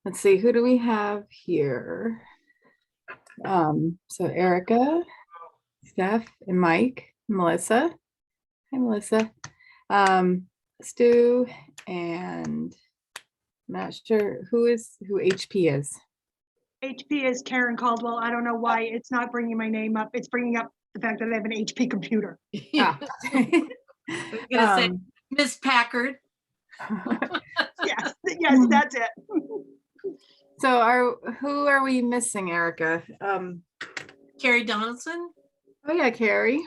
Let's see, who do we have here? So Erica, Steph, and Mike, Melissa. Hi, Melissa. Stu, and I'm not sure who HP is. HP is Karen Caldwell. I don't know why it's not bringing my name up. It's bringing up the fact that I have an HP computer. Ah. I was gonna say Miss Packard. Yes, that's it. So who are we missing, Erica? Carrie Donaldson. Oh yeah, Carrie.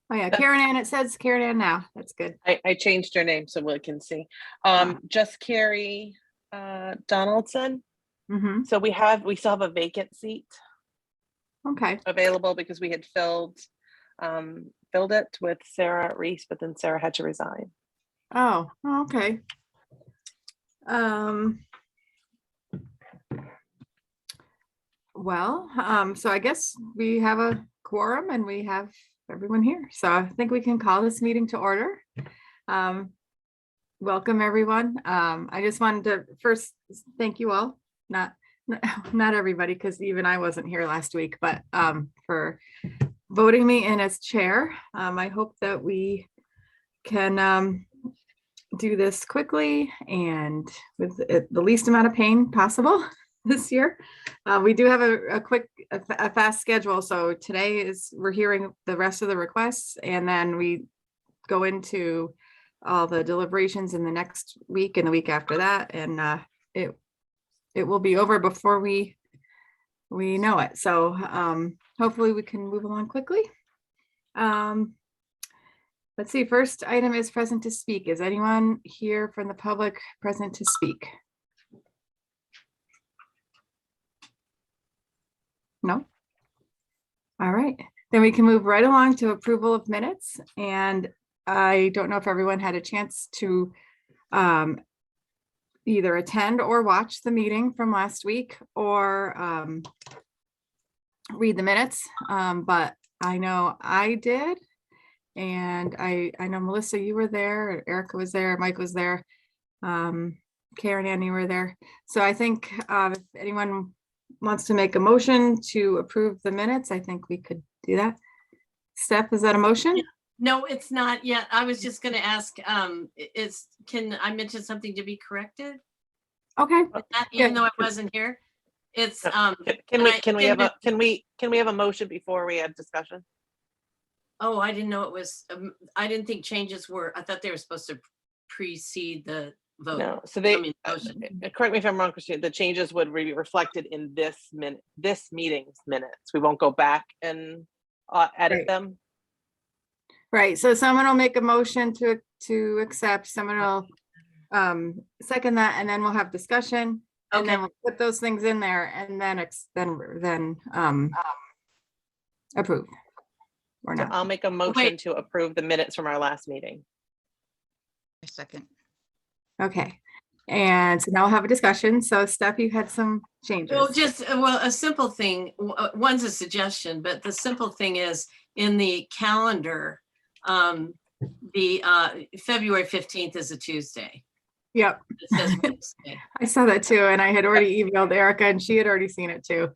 Oh yeah, Karen Ann. It says Karen Ann now. That's good. I changed her name so we can see. Just Carrie Donaldson. Mm-hmm. So we still have a vacant seat Okay. available because we had filled it with Sarah Reese, but then Sarah had to resign. Oh, okay. Well, so I guess we have a quorum and we have everyone here. So I think we can call this meeting to order. Welcome, everyone. I just wanted to first thank you all, not everybody, because even I wasn't here last week, but for voting me in as chair. I hope that we can do this quickly and with the least amount of pain possible this year. We do have a fast schedule. So today we're hearing the rest of the requests, and then we go into all the deliberations in the next week and the week after that. And it will be over before we know it. So hopefully we can move along quickly. Let's see, first item is present to speak. Is anyone here from the public present to speak? No? All right, then we can move right along to approval of minutes. And I don't know if everyone had a chance to either attend or watch the meeting from last week or read the minutes, but I know I did. And I know, Melissa, you were there, Erica was there, Mike was there, Karen and you were there. So I think if anyone wants to make a motion to approve the minutes, I think we could do that. Steph, is that a motion? No, it's not yet. I was just gonna ask, can I mention something to be corrected? Okay. Even though I wasn't here, it's Can we have a motion before we have discussion? Oh, I didn't know it was, I didn't think changes were, I thought they were supposed to precede the vote. No, so motion. correct me if I'm wrong, Christine, the changes would be reflected in this meeting's minutes. We won't go back and edit them. Right, so someone will make a motion to accept, someone will second that, and then we'll have discussion. And Okay. then we'll put those things in there and then approve. Or So not. I'll make a motion to approve the minutes from our last meeting. A second. Okay, and so now we'll have a discussion. So Steph, you had some changes. Well, a simple thing, one's a suggestion, but the simple thing is in the calendar, the February 15th is a Tuesday. Yep. It says Wednesday. I saw that too, and I had already emailed Erica and she had already seen it too.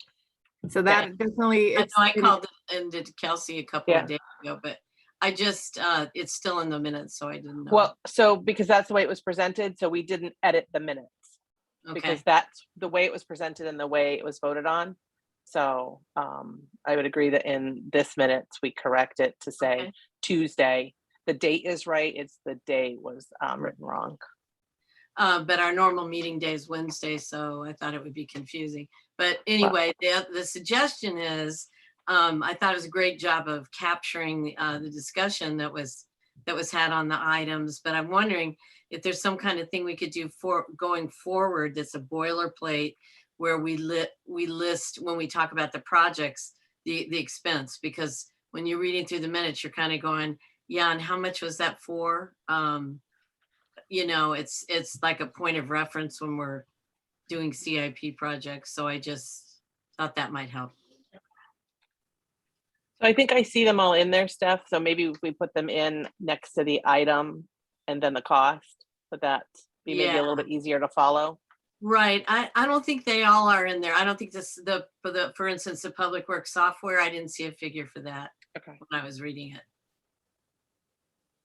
So that definitely, I know I called it and did Kelsey a couple of days ago, but I just, it's still in the minutes, so I didn't know. Well, so because that's the way it was presented, so we didn't edit the minutes. Okay. Because that's the way it was presented and the way it was voted on. So I would agree that in this minutes, we correct it to say Tuesday. The date is right, it's the day was written wrong. But our normal meeting day is Wednesday, so I thought it would be confusing. But anyway, the suggestion is, I thought it was a great job of capturing the discussion that was had on the items. But I'm wondering if there's some kind of thing we could do for going forward that's a boilerplate where we list when we talk about the projects the expense, because when you're reading through the minutes, you're kind of going, yeah, and how much was that for? You know, it's like a point of reference when we're doing CIP projects. So I just thought that might help. So I think I see them all in there, Steph. So maybe if we put them in next to the item and then the cost, would that be maybe a little bit easier to follow? Right. I don't think they all are in there. I don't think this, for instance, the public works software, I didn't see a figure for that Okay. when I was reading it.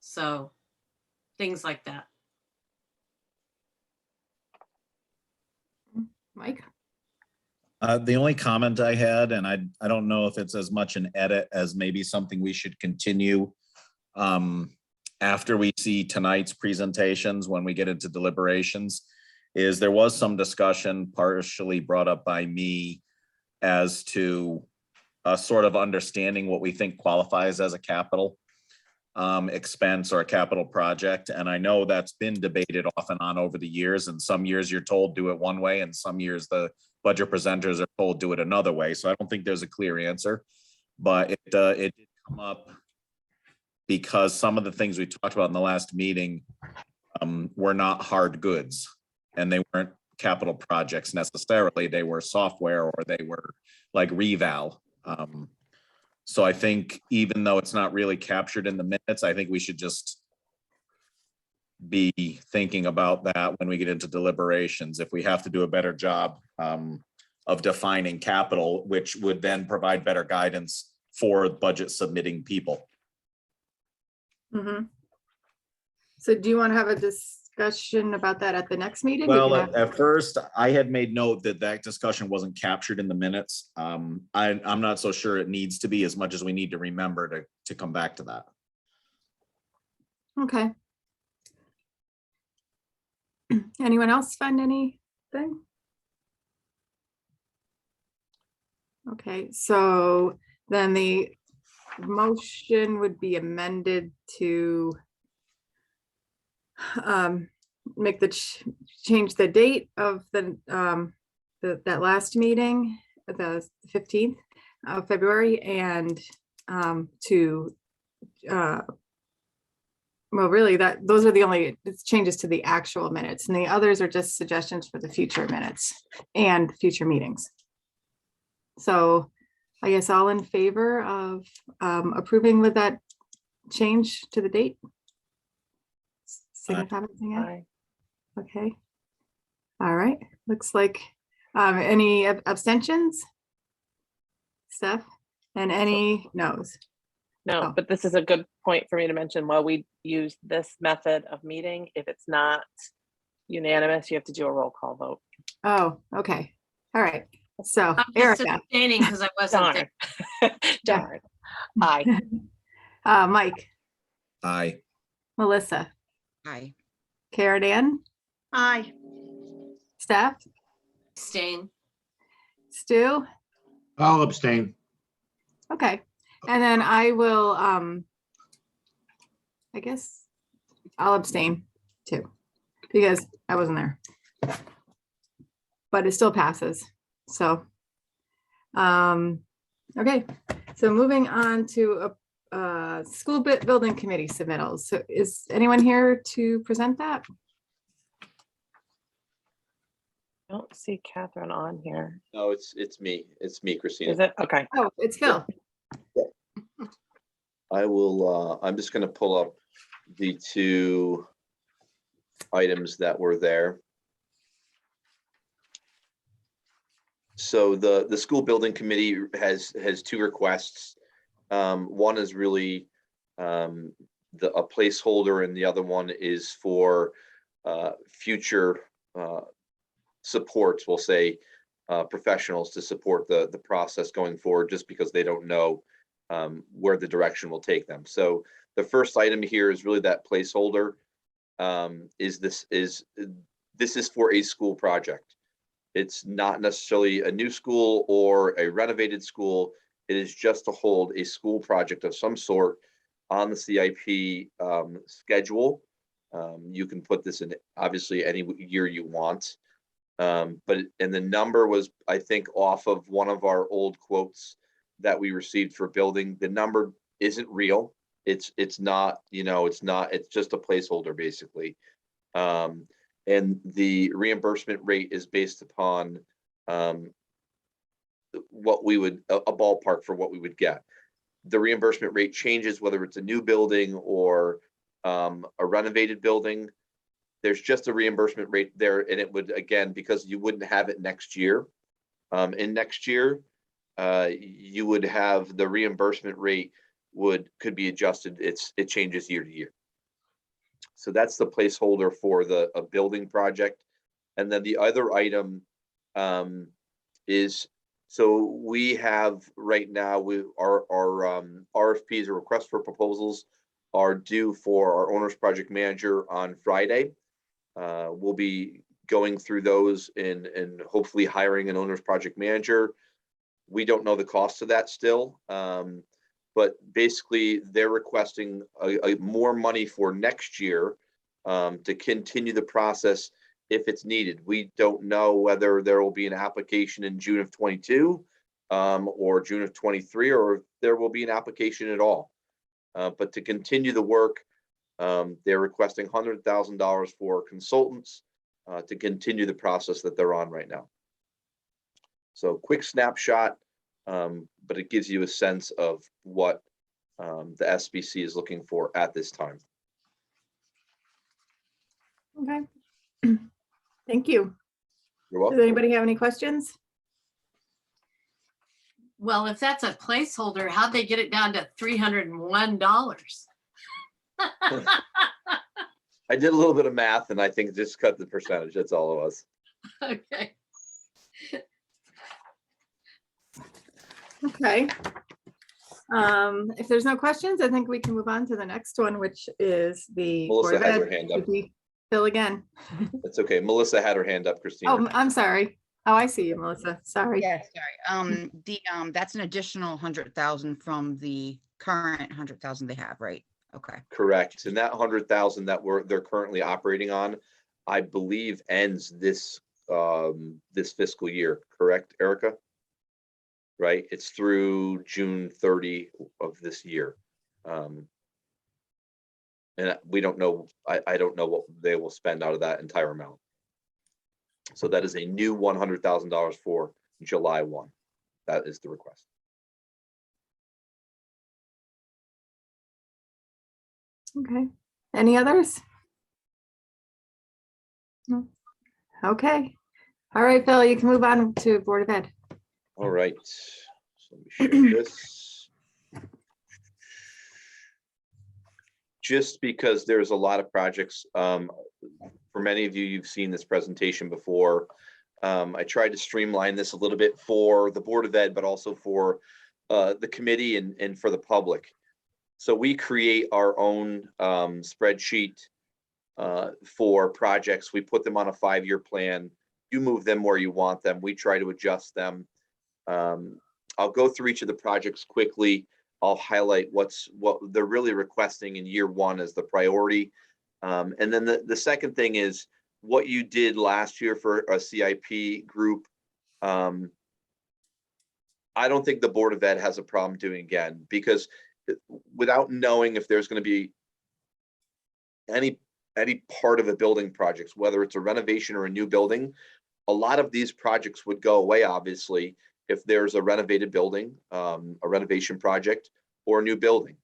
So things like that. Mike? The only comment I had, and I don't know if it's as much an edit as maybe something we should continue after we see tonight's presentations, when we get into deliberations, is there was some discussion partially brought up by me as to a sort of understanding what we think qualifies as a capital expense or a capital project. And I know that's been debated off and on over the years. And some years you're told do it one way, and some years the budget presenters are told do it another way. So I don't think there's a clear answer, but it did come up because some of the things we talked about in the last meeting were not hard goods, and they weren't capital projects necessarily. They were software, or they were like reval. So I think even though it's not really captured in the minutes, I think we should just be thinking about that when we get into deliberations. If we have to do a better job of defining capital, which would then provide better guidance for budget submitting people. Mhm. So do you want to have a discussion about that at the next meeting? Well, at first I had made note that that discussion wasn't captured in the minutes. I'm not so sure it needs to be, as much as we need to remember to come back to that. Okay. Anyone else find anything? Okay, so then the motion would be amended to make change the date of that last meeting, the 15th of February, and well, really those are the only changes to the actual minutes, and the others are just suggestions for the future minutes and future meetings. So I guess all in favor of approving with that change to the date? Signify by saying aye. Okay. All right. Looks like any abstentions? Steph? And any no's? No, Oh. but this is a good point for me to mention. While we use this method of meeting, if it's not unanimous, you have to do a roll call vote. Oh, okay. All right. So I'm just Erica. abstaining because I wasn't there. Darn. Aye. Mike, Aye. Melissa, Aye. Karen Ann, Aye. Steph, Abstain. Stu. I'll abstain. Okay. And then I will, I guess I'll abstain too, because I wasn't there. But it still passes. So, okay. So moving on to a school building committee submittals. So is anyone here to present that? I don't see Catherine on here. No, it's me. It's me, Christina. Is it? Okay. Oh, it's Phil. I will, I'm just gonna pull up the two items that were there. So the school building committee has two requests. One is really a placeholder, and the other one is for future supports, we'll say, professionals to support the process going forward, just because they don't know where the direction will take them. So the first item here is really that placeholder. This is for a school project. It's not necessarily a new school or a renovated school. It is just to hold a school project of some sort on the CIP schedule. You can put this in obviously any year you want. And the number was, I think, off of one of our old quotes that we received for building. The number isn't real. It's not, it's just a placeholder basically. And the reimbursement rate is based upon what we would, a ballpark for what we would get. The reimbursement rate changes whether it's a new building or a renovated building. there's just a reimbursement rate there, and it would, again, because you wouldn't have it next year. In next year, you would have the reimbursement rate could be adjusted. It changes year to year. So that's the placeholder for a building project. And then the other item is, so we have right now, our RFPs, or requests for proposals, are due for our owner's project manager on Friday. We'll be going through those and hopefully hiring an owner's project manager. We don't know the cost of that still, but basically they're requesting more money for next year to continue the process if it's needed. We don't know whether there will be an application in June of 22 or June of 23, or if there will be an application at all. But to continue the work, they're requesting $100,000 for consultants to continue the process that they're on right now. So quick snapshot, but it gives you a sense of what the SBC is looking for at this time. Okay. Thank you. You're Does welcome. anybody have any questions? Well, if that's a placeholder, how'd they get it down to $301? I did a little bit of math, and I think just cut the percentage. That's all it was. Okay. Okay. If there's no questions, I think we can move on to the next one, which is the Board Melissa of had her Ed. hand up. Should we fill again? That's okay. Melissa had her hand up, Christina. Oh, I'm sorry. Oh, I see you, Melissa. Sorry. Yeah, sorry. That's an additional 100,000 from the current 100,000 they have, right? Okay. Correct. And that 100,000 that they're currently operating on, I believe, ends this this fiscal year. Correct, Erica? Right. It's through June 30 of this year. And we don't know. I don't know what they will spend out of that entire amount. So that is a new $100,000 for July 1. That is the request. Okay. Any others? No. Okay. All right, Phil, you can move on to Board of Ed. All right. So let me share this. Just because there's a lot of projects, for many of you, you've seen this presentation before. I tried to streamline this a little bit for the Board of Ed, but also for the committee and for the public. So we create our own spreadsheet for projects. We put them on a 5-year plan. You move them where you want them. We try to adjust them. I'll go through each of the projects quickly. I'll highlight what they're really requesting in year 1 as the priority. And then the second thing is what you did last year for a CIP group. I don't think the Board of Ed has a problem doing again, because without knowing if there's going to be any part of a building project, whether it's a renovation or a new building, a lot of these projects would go away, obviously, if there's a renovated building, a renovation project, or a new building.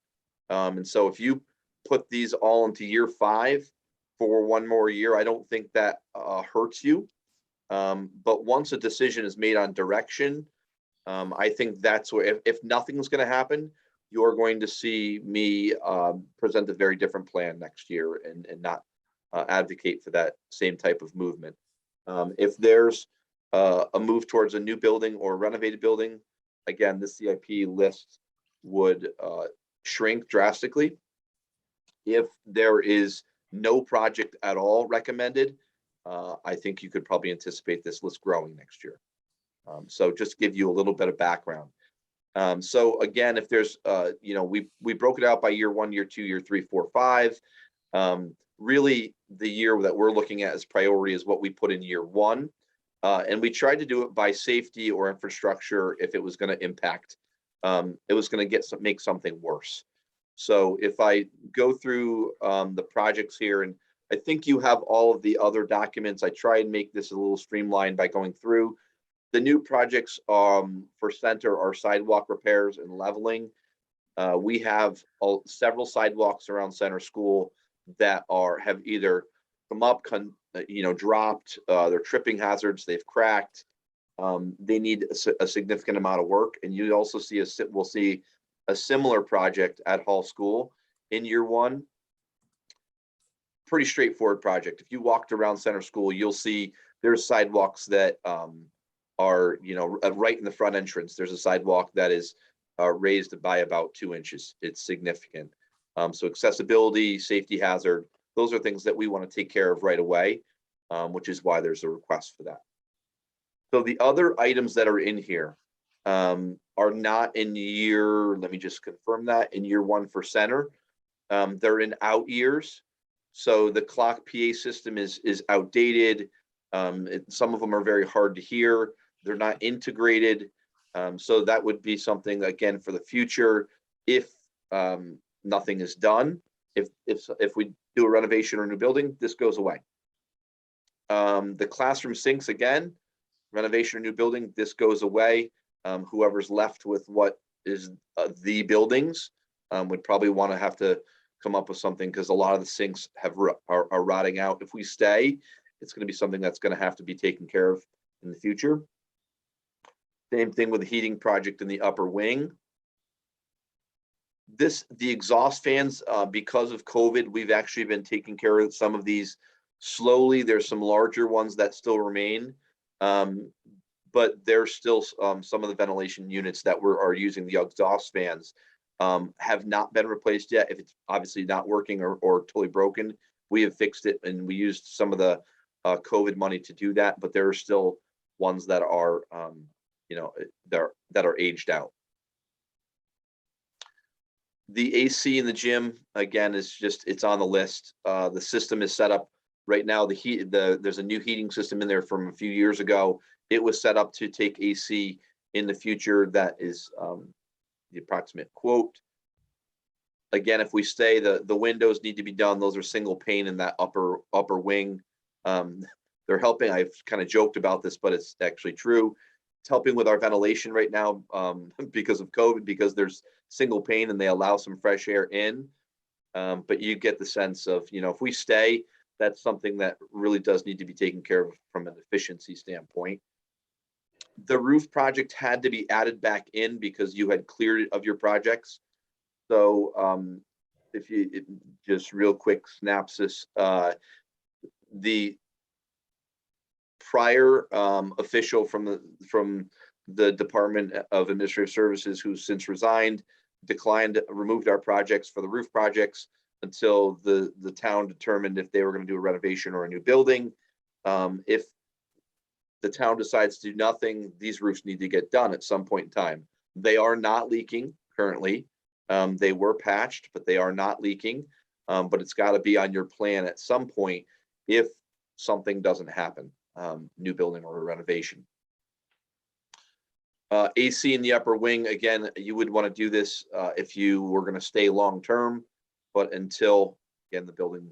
And so if you put these all into year 5 for 1 more year, I don't think that hurts you. But once a decision is made on direction, I think that's where, if nothing's going to happen, you're going to see me present a very different plan next year and not advocate for that same type of movement. If there's a move towards a new building or a renovated building, again, the CIP list would shrink drastically. If there is no project at all recommended, I think you could probably anticipate this list growing next year. So just give you a little bit of background. So again, if there's, we broke it out by year 1, year 2, year 3, 4, 5. Really, the year that we're looking at as priority is what we put in year 1. And we tried to do it by safety or infrastructure if it was going to impact, it was going to make something worse. So if I go through the projects here, and I think you have all of the other documents, I try and make this a little streamlined by going through. The new projects for center are sidewalk repairs and leveling. We have several sidewalks around center school that have either come up, dropped, they're tripping hazards, they've cracked. They need a significant amount of work, and you also we'll see a similar project at Hall School in year one. Pretty straightforward project. If you walked around Center School, you'll see there's sidewalks that are, right in the front entrance. There's a sidewalk that is raised by about 2 inches. It's significant. So accessibility, safety hazard, those are things that we want to take care of right away, which is why there's a request for that. So the other items that are in here are not in let me just confirm that, in year one for Center. They're in out years. So the clock PA system is outdated. Some of them are very hard to hear. They're not integrated. So that would be something, again, for the future, if nothing is done. If we do a renovation or a new building, this goes away. The classroom sinks, again, renovation or new building, this goes away. Whoever's left with what is the buildings would probably want to have to come up with something, because a lot of the sinks are rotting out. If we stay, it's going to be something that's going to have to be taken care of in the future. Same thing with the heating project in the upper wing. The exhaust fans, because of COVID, we've actually been taking care of some of these slowly. There's some larger ones that still remain, but there's still some of the ventilation units that are using the exhaust fans have not been replaced yet. If it's obviously not working or totally broken, we have fixed it, and we used some of the COVID money to do that. But there are still ones that are, that are aged out. The AC in the gym, again, is it's on the list. The system is set up right now. There's a new heating system in there from a few years ago. It was set up to take AC in the future. That is the approximate quote. Again, if we stay, the windows need to be done. Those are single pane in that upper wing. They're helping. I've kind of joked about this, but it's actually true. It's helping with our ventilation right now because of COVID, because there's single pane and they allow some fresh air in. But you get the sense of, if we stay, that's something that really does need to be taken care of from an efficiency standpoint. The roof project had to be added back in because you had cleared it of your projects. So if you just real quick synopsis, the prior official from the Department of Administrative Services, who's since resigned, removed our projects for the roof projects until the town determined if they were going to do a renovation or a new building. If the town decides to do nothing, these roofs need to get done at some point in time. They are not leaking currently. They were patched, but they are not leaking. But it's got to be on your plan at some point if something doesn't happen, new building or a renovation. AC in the upper wing, again, you would want to do this if you were going to stay long term, but until, again, the building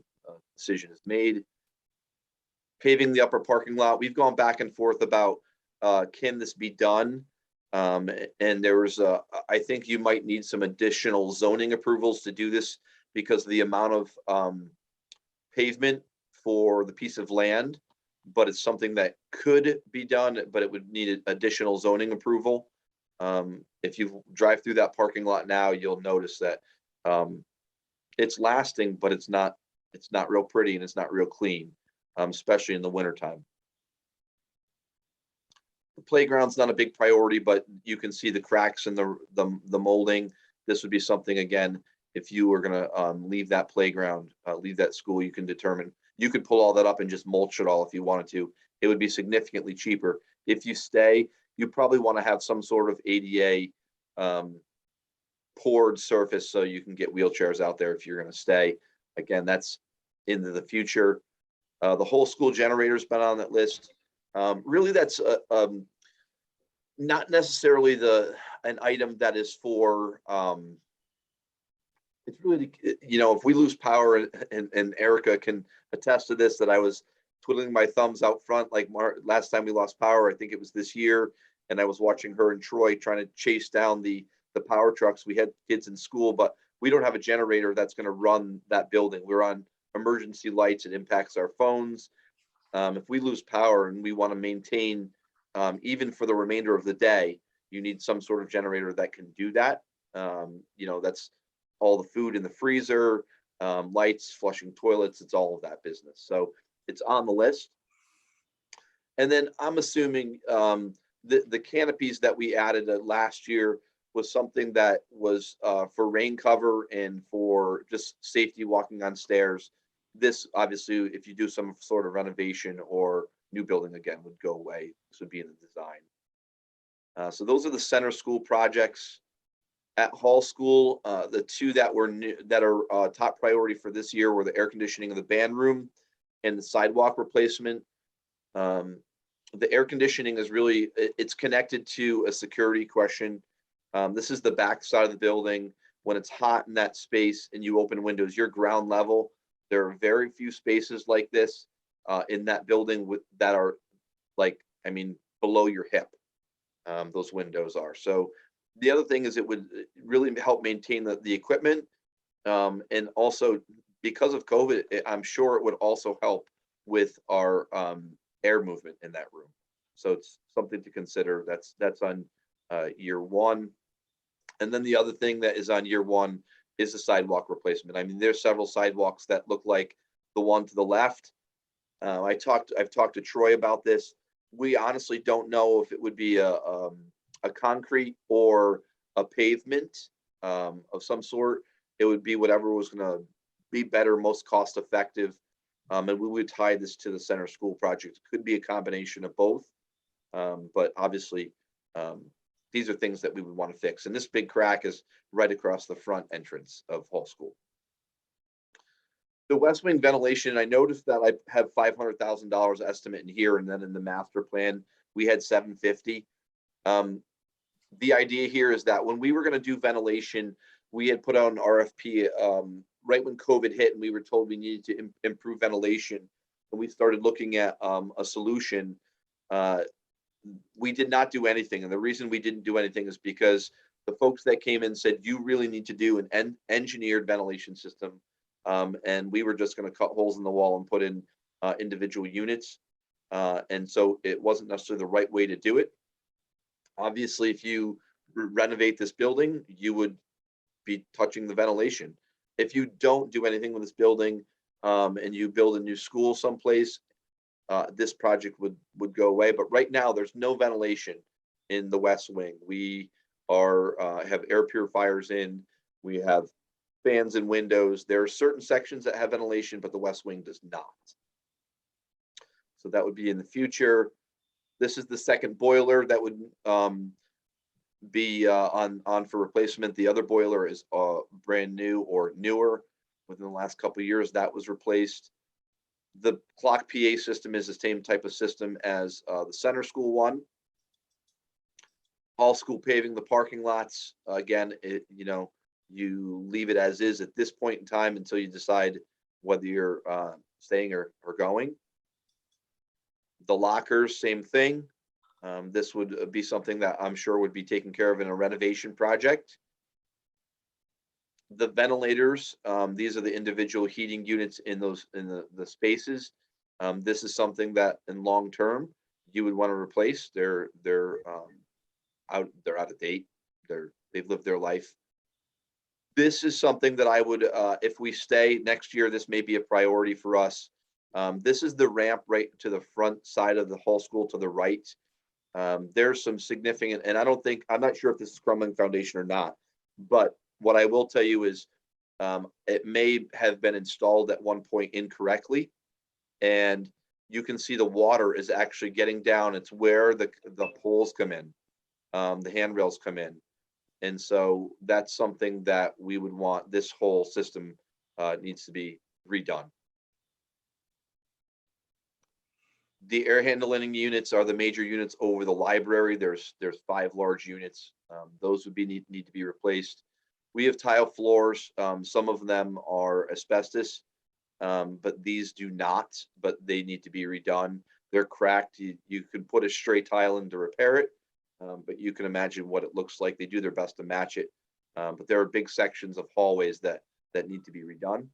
decision is made. Paving the upper parking lot, we've gone back and forth about can this be done? And there was I think you might need some additional zoning approvals to do this because of the amount of pavement for the piece of land, but it's something that could be done, but it would need additional zoning approval. If you drive through that parking lot now, you'll notice that it's lasting, but it's not real pretty and it's not real clean, especially in the wintertime. The playground's not a big priority, but you can see the cracks in the molding. This would be something, again, if you were going to leave that playground, leave that school, you can determine, you could pull all that up and just mulch it all if you wanted to. It would be significantly cheaper. If you stay, you probably want to have some sort of ADA poured surface so you can get wheelchairs out there if you're going to stay. Again, that's into the future. The whole school generator's been on that list. Really, that's not necessarily an item that is for, it's really, if we lose power, and Erica can attest to this, that I was twiddling my thumbs out front, like last time we lost power, I think it was this year, and I was watching her and Troy trying to chase down the power trucks. We had kids in school, but we don't have a generator that's going to run that building. We're on emergency lights, it impacts our phones. If we lose power and we want to maintain, even for the remainder of the day, you need some sort of generator that can do that. That's all the food in the freezer, lights, flushing toilets, it's all of that business. So it's on the list. And then I'm assuming the canopies that we added last year was something that was for rain cover and for just safety walking on stairs. This obviously, if you do some sort of renovation or new building again, would go away. This would be in the design. So those are the center school projects. At Hall School, the two that were new, that are top priority for this year were the air conditioning of the band room and the sidewalk replacement. The air conditioning is really, it's connected to a security question. This is the back side of the building. When it's hot in that space and you open windows, you're ground level. There are very few spaces like this in that building that are below your hip. Those windows are. So the other thing is it would really help maintain the equipment. And also because of COVID, I'm sure it would also help with our air movement in that room. So it's something to consider. That's on year one. And then the other thing that is on year one is the sidewalk replacement. I mean, there's several sidewalks that look like the one to the left. I've talked to Troy about this. We honestly don't know if it would be a concrete or a pavement of some sort. It would be whatever was going to be better, most cost effective. And we would tie this to the center school project. It could be a combination of both. But obviously, these are things that we would want to fix. And this big crack is right across the front entrance of Hall School. The West Wing ventilation, I noticed that I have $500,000 estimate in here, and then in the master plan, we had $750. The idea here is that when we were going to do ventilation, we had put out an RFP right when COVID hit, and we were told we needed to improve ventilation. And we started looking at a solution. We did not do anything. And the reason we didn't do anything is because the folks that came in said, you really need to do an engineered ventilation system. And we were just going to cut holes in the wall and put in individual units. And so it wasn't necessarily the right way to do it. Obviously, if you renovate this building, you would be touching the ventilation. If you don't do anything with this building and you build a new school someplace, this project would go away. But right now, there's no ventilation in the West Wing. We have air purifiers in. We have fans and windows. There are certain sections that have ventilation, but the West Wing does not. So that would be in the future. This is the second boiler that would be on for replacement. The other boiler is brand new or newer. Within the last couple of years, that was replaced. The clock PA system is the same type of system as the center school one. All school paving the parking lots. Again, you leave it as is at this point in time until you decide whether you're staying or going. The lockers, same thing. This would be something that I'm sure would be taken care of in a renovation project. The ventilators, these are the individual heating units in the spaces. This is something that in long term you would want to replace. They're out of date. They've lived their life. This is something that I would, if we stay next year, this may be a priority for us. This is the ramp right to the front side of the Hall School to the right. There's some significant, and I'm not sure if this is crumbling foundation or not, but what I will tell you is it may have been installed at one point incorrectly, and you can see the water is actually getting down. It's where the poles come in, the handrails come in. And so that's something that we would want. This whole system needs to be redone. The air handling units are the major units over the library. There's 5 large units. Those would need to be replaced. We have tile floors. Some of them are asbestos, but these do not, but they need to be redone. They're cracked. You can put a straight tile in to repair it, but you can imagine what it looks like. They do their best to match it, but there are big sections of hallways that need to be redone.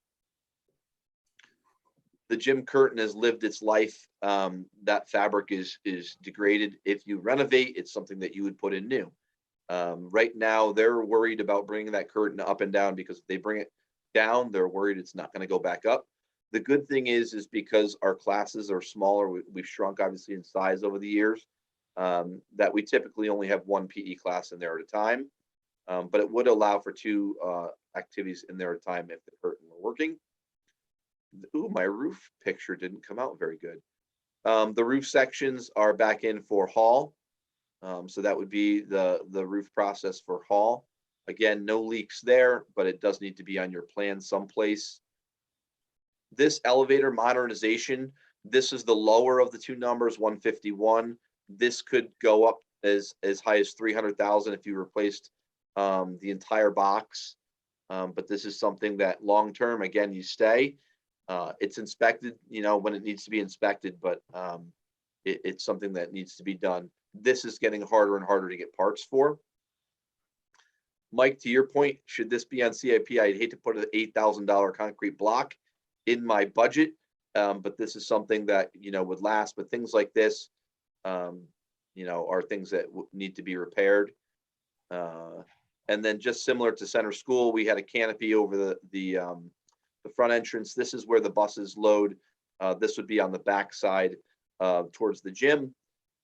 The gym curtain has lived its life. That fabric is degraded. If you renovate, it's something that you would put in new. Right now, they're worried about bringing that curtain up and down because if they bring it down, they're worried it's not going to go back up. The good thing is because our classes are smaller, we've shrunk obviously in size over the years, that we typically only have one PE class in there at a time. But it would allow for 2 activities in there at a time if the curtain were working. Ooh, my roof picture didn't come out very good. The roof sections are back in for hall. So that would be the roof process for hall. Again, no leaks there, but it does need to be on your plan someplace. This elevator modernization, this is the lower of the 2 numbers, 151. This could go up as high as 300,000 if you replaced the entire box. But this is something that long-term, again, you stay. It's inspected, when it needs to be inspected, but it's something that needs to be done. This is getting harder and harder to get parts for. Mike, to your point, should this be on CIP? I'd hate to put an $8,000 concrete block in my budget, but this is something that, would last. But things like this, are things that need to be repaired. And then just similar to center school, we had a canopy over the front entrance. This is where the buses load. This would be on the back side towards the gym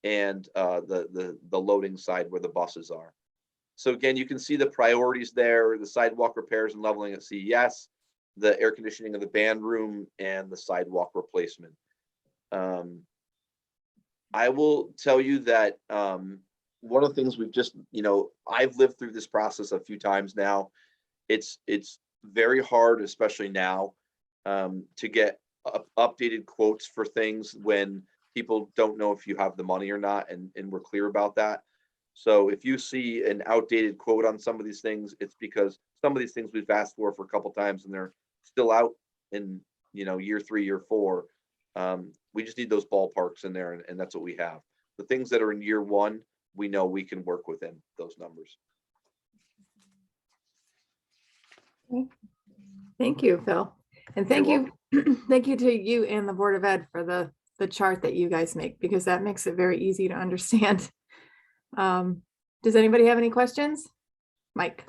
and the loading side where the buses are. So again, you can see the priorities there, the sidewalk repairs and leveling at CES, the air conditioning of the band room, and the sidewalk replacement. I will tell you that one of the things we've just, I've lived through this process a few times now. It's very hard, especially now, to get updated quotes for things when people don't know if you have the money or not, and we're clear about that. So if you see an outdated quote on some of these things, it's because some of these things we've asked for a couple times and they're still out in year 3, year 4. We just need those ballparks in there, and that's what we have. The things that are in year 1, we know we can work within those numbers. Thank you, Phil. And thank You're you, thank you to you and the Board of Ed for the chart that you guys make, because that makes it very easy to understand. Does anybody have any questions? Mike?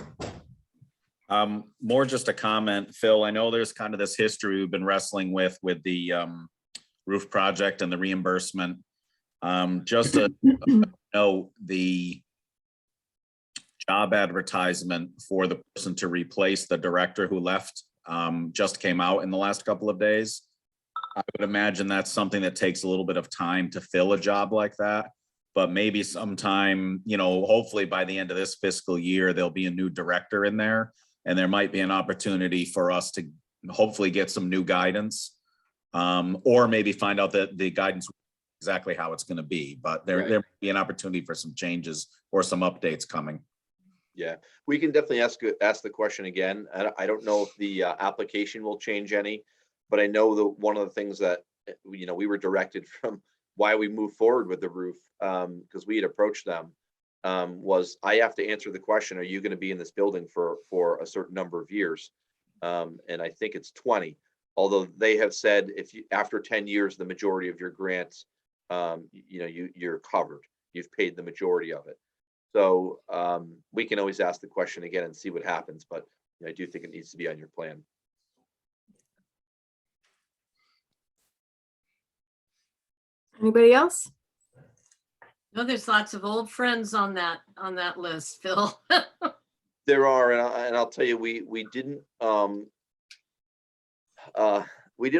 More just a comment, Phil. I know there's kind of this history we've been wrestling with the roof project and the reimbursement. Just to know, the job advertisement for the person to replace the director who left just came out in the last couple of days. I would imagine that's something that takes a little bit of time to fill a job like that, but maybe sometime, hopefully by the end of this fiscal year, there'll be a new director in there, and there might be an opportunity for us to hopefully get some new guidance, or maybe find out that the guidance exactly how it's going to be, but there may be an opportunity for some changes or some updates coming. Yeah, we can definitely ask the question again. I don't know if the application will change any, but I know that one of the things that we were directed from why we moved forward with the roof, because we had approached them, was I have to answer the question: are you going to be in this building for a certain number of years? And I think it's 20. Although they have said after 10 years, the majority of your grants, you're covered. You've paid the majority of it. So we can always ask the question again and see what happens, but I do think it needs to be on your plan. Anybody else? No, there's lots of old friends on that list, Phil. There are, and I'll tell you, we didn't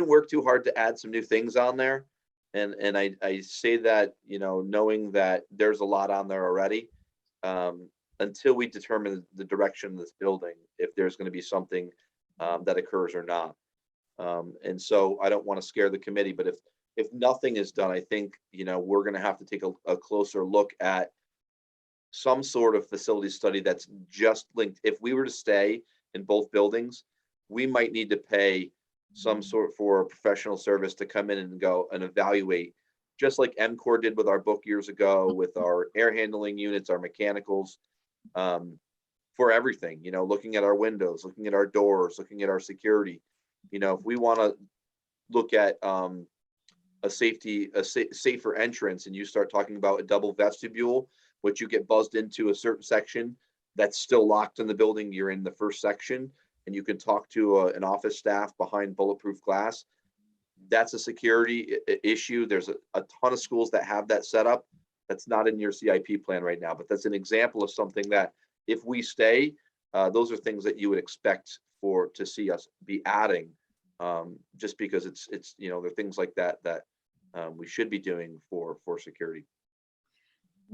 work too hard to add some new things on there, and I say that knowing that there's a lot on there already. Until we determine the direction of this building, if there's going to be something that occurs or not. And so I don't want to scare the committee, but if nothing is done, I think we're going to have to take a closer look at some sort of facility study that's just linked. If we were to stay in both buildings, we might need to pay some sort for a professional service to come in and go and evaluate, just like MCOR did with our book years ago, with our air handling units, our mechanicals, for everything, looking at our windows, looking at our doors, looking at our security. If we want to look at a safer entrance, and you start talking about a double vestibule, which you get buzzed into a certain section that's still locked in the building, you're in the first section, and you can talk to an office staff behind bulletproof glass. That's a security issue. There's a ton of schools that have that set up. That's not in your CIP plan right now, but that's an example of something that if we stay, those are things that you would expect to see us be adding, just because it's they're things like that we should be doing for security.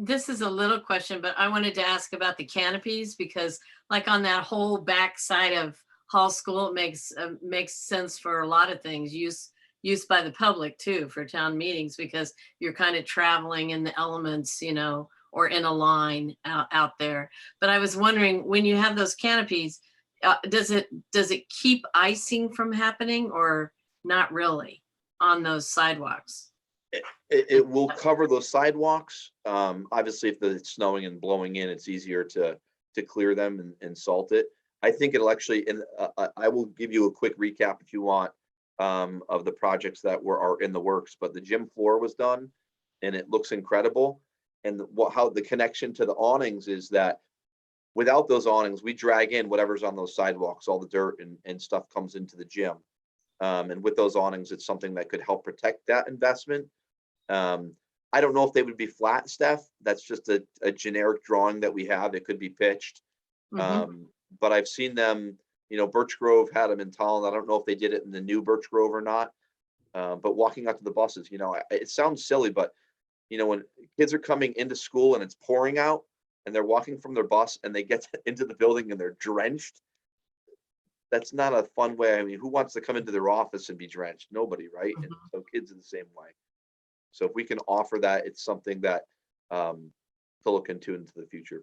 This is a little question, but I wanted to ask about the canopies, because like on that whole back side of Hall School, it makes sense for a lot of things, used by the public too, for town meetings, because you're kind of traveling in the elements, or in a line out there. But I was wondering, when you have those canopies, does it keep icing from happening, or not really on those sidewalks? It will cover those sidewalks. Obviously, if it's snowing and blowing in, it's easier to clear them and salt it. I think it'll actually, and I will give you a quick recap if you want, of the projects that are in the works. But the gym floor was done, and it looks incredible. And how the connection to the awnings is that without those awnings, we drag in whatever's on those sidewalks, all the dirt and stuff comes into the gym. And with those awnings, it's something that could help protect that investment. I don't know if they would be flat, Steph. That's just a generic drawing that we have. It could be pitched. But I've seen them, Birch Grove had them in Tallinn. I don't know if they did it in the new Birch Grove or not. But walking out to the buses, it sounds silly, but when kids are coming into school and it's pouring out and they're walking from their bus and they get into the building and they're drenched, that's not a fun way. I mean, who wants to come into their office and be drenched? Nobody, right? And so kids are the same way. So if we can offer that, it's something that to look into the future.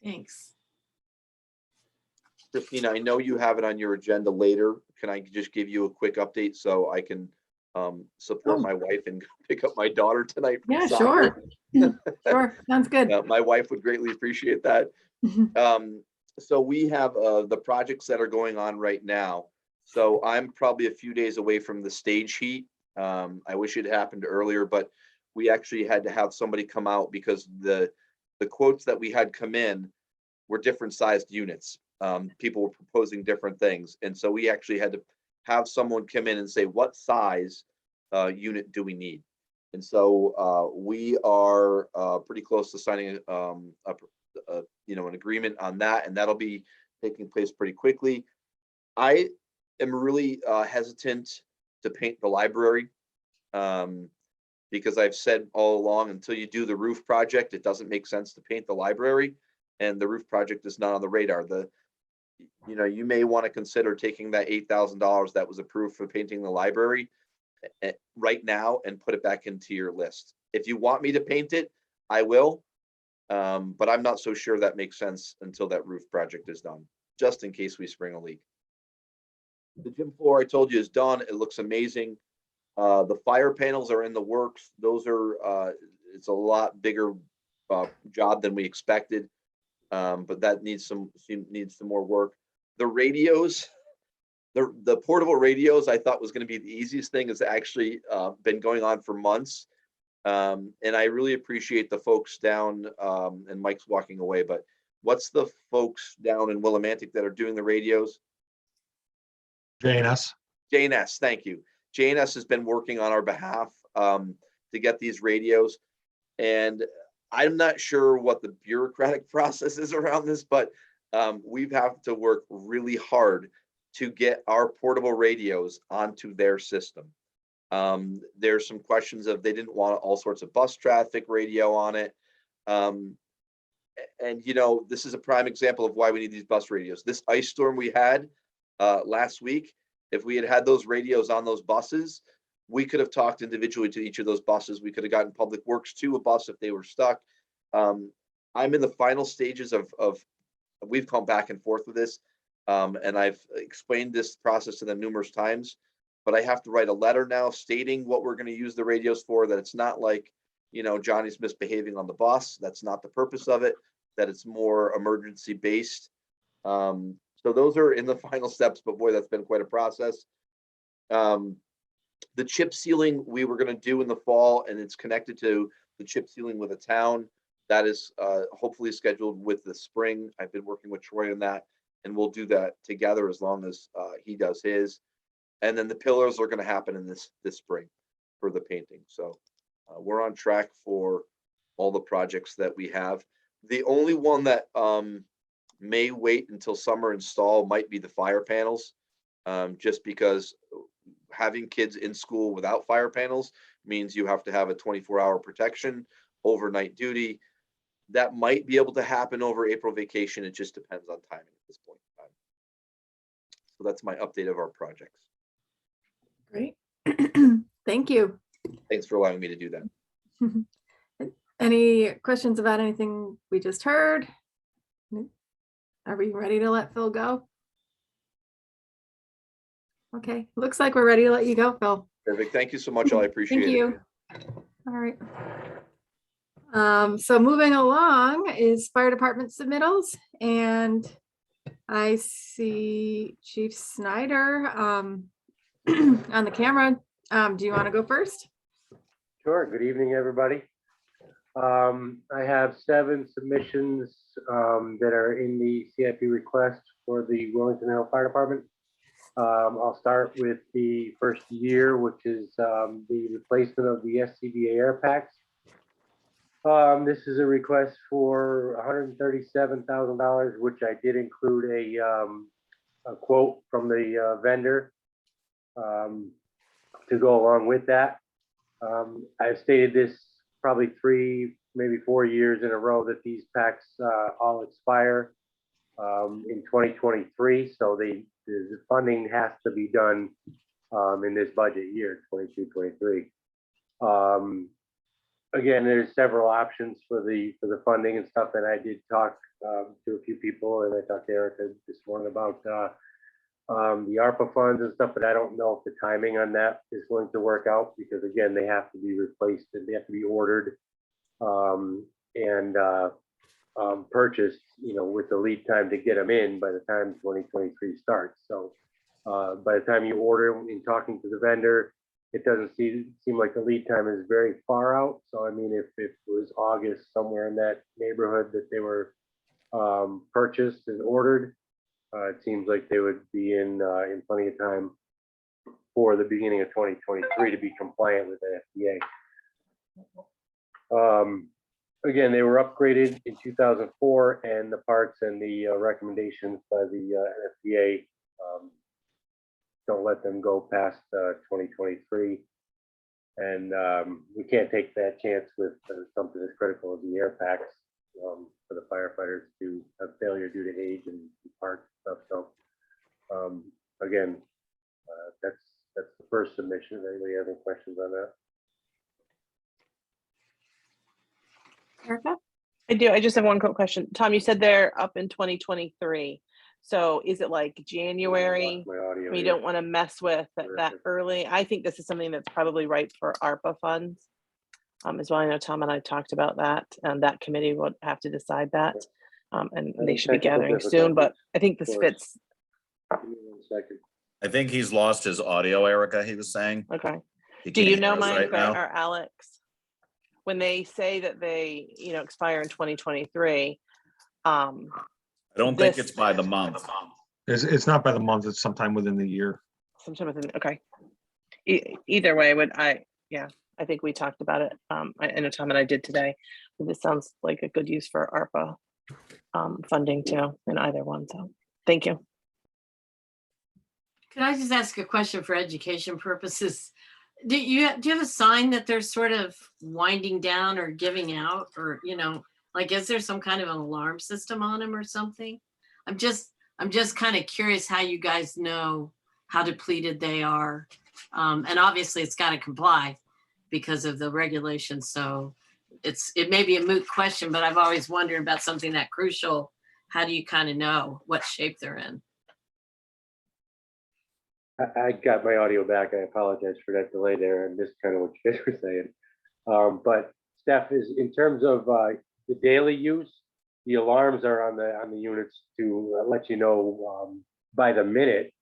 Thanks. Christina, I know you have it on your agenda later. Can I just give you a quick update so I can support my wife and go pick up my daughter tonight from Yeah, soccer? Sure. Sounds good. My wife would greatly appreciate that. So we have the projects that are going on right now. So I'm probably a few days away from the stage heat. I wish it happened earlier, but we actually had to have somebody come out because the quotes that we had come in were different sized units. People were proposing different things. And so we actually had to have someone come in and say, what size unit do we need? And so we are pretty close to signing an agreement on that, and that'll be taking place pretty quickly. I am really hesitant to paint the library because I've said all along, until you do the roof project, it doesn't make sense to paint the library, and the roof project is not on the radar. You may want to consider taking that $8,000 that was approved for painting the library right now and put it back into your list. If you want me to paint it, I will, but I'm not so sure that makes sense until that roof project is done, just in case we spring a leak. The gym floor, I told you, is done. It looks amazing. The fire panels are in the works. Those are, it's a lot bigger job than we expected, but that needs some more work. The radios, the portable radios, I thought was going to be the easiest thing. It's actually been going on for months. And I really appreciate the folks down, and Mike's walking away, but what's the folks down in Willimantic that are doing the radios? JNS. JNS, thank you. JNS has been working on our behalf to get these radios. And I'm not sure what the bureaucratic process is around this, but we've had to work really hard to get our portable radios onto their system. There's some questions of they didn't want all sorts of bus traffic radio on it. And this is a prime example of why we need these bus radios. This ice storm we had last week, if we had had those radios on those buses, we could have talked individually to each of those buses. We could have gotten Public Works to a bus if they were stuck. I'm in the final stages of we've come back and forth with this, and I've explained this process to them numerous times, but I have to write a letter now stating what we're going to use the radios for, that it's not like, Johnny's misbehaving on the bus. That's not the purpose of it, that it's more emergency based. So those are in the final steps, but boy, that's been quite a process. The chip sealing we were gonna do in the fall, and it's connected to the chip sealing with a town. That is hopefully scheduled with the spring. I've been working with Troy on that, and we'll do that together as long as he does his. And then the pillars are gonna happen in this spring for the painting. So we're on track for all the projects that we have. The only one that may wait until summer install might be the fire panels, just because having kids in school without fire panels means you have to have a 24-hour protection, overnight duty. That might be able to happen over April vacation. It just depends on timing at this point in time. So that's my update of our projects. Great. Thank you. Thanks for allowing me to do that. Any questions about anything we just heard? Are we ready to let Phil go? Okay, looks like we're ready to let you go, Phil. Perfect. Thank you so much. I appreciate Thank it. you. All right. So moving along is fire department submittals, and I see Chief Snyder on the camera. Do you want to go first? Sure. Good evening, everybody. I have 7 submissions that are in the CIP request for the Wellington Hill Fire Department. I'll start with the first year, which is the replacement of the Scba air packs. This is a request for $137,000, which I did include a quote from the vendor to go along with that. I've stated this probably 3, maybe 4 years in a row that these packs all expire in 2023. So the funding has to be done in this budget year, 22-23. Again, there's several options for the funding and stuff, and I did talk to a few people, and I talked to Erica this morning about the ARPA funds and stuff, but I don't know if the timing on that is going to work out, because again, they have to be replaced and they have to be ordered and purchased, you know, with the lead time to get them in by the time 2023 starts. So by the time you order, in talking to the vendor, it doesn't seem like the lead time is very far out. So I mean, if it was August, somewhere in that neighborhood that they were purchased and ordered, it seems like they would be in plenty of time for the beginning of 2023 to be compliant with the FDA. Again, they were upgraded in 2004, and the parts and the recommendations by the FDA don't let them go past 2023. And we can't take that chance with something as critical as the air packs for the firefighters to have failure due to age and parts and stuff. So again, that's the first submission. Anybody have any questions on that? Erica? I do. I just have one quick question. Tom, you said they're up in 2023. So is it like January? My audio We here. don't want to mess with that early. I think this is something that's probably right for ARPA funds. As well, I know Tom and I talked about that, and that committee would have to decide that. And they should be Technical gathering soon, but I think this of course. fits. Give me 1 second. I think he's lost his audio, Erica, he was saying. Okay. He Do can't you hear know, us Mike right now. or Alex, when they say that they, you know, expire in 2023? I don't think this- it's by the month. It's not by the month, it's sometime within the year. Sometime within, okay. Either way, I think we talked about it. I know Tom and I did today. This sounds like a good use for ARPA funding too, in either one. So thank you. Could I just ask a question for education purposes? Do you have a sign that they're sort of winding down or giving out, or, you know, like, is there some kind of an alarm system on them or something? I'm just kind of curious how you guys know how depleted they are. And obviously it's got to comply because of the regulations. So it may be a moot question, but I've always wondered about something that crucial. How do you kind of know what shape they're in? I got my audio back. I apologize for that delay there. I missed kind of what you guys were saying. But Steph, is in terms of the daily use, the alarms are on the units to let you know by the minute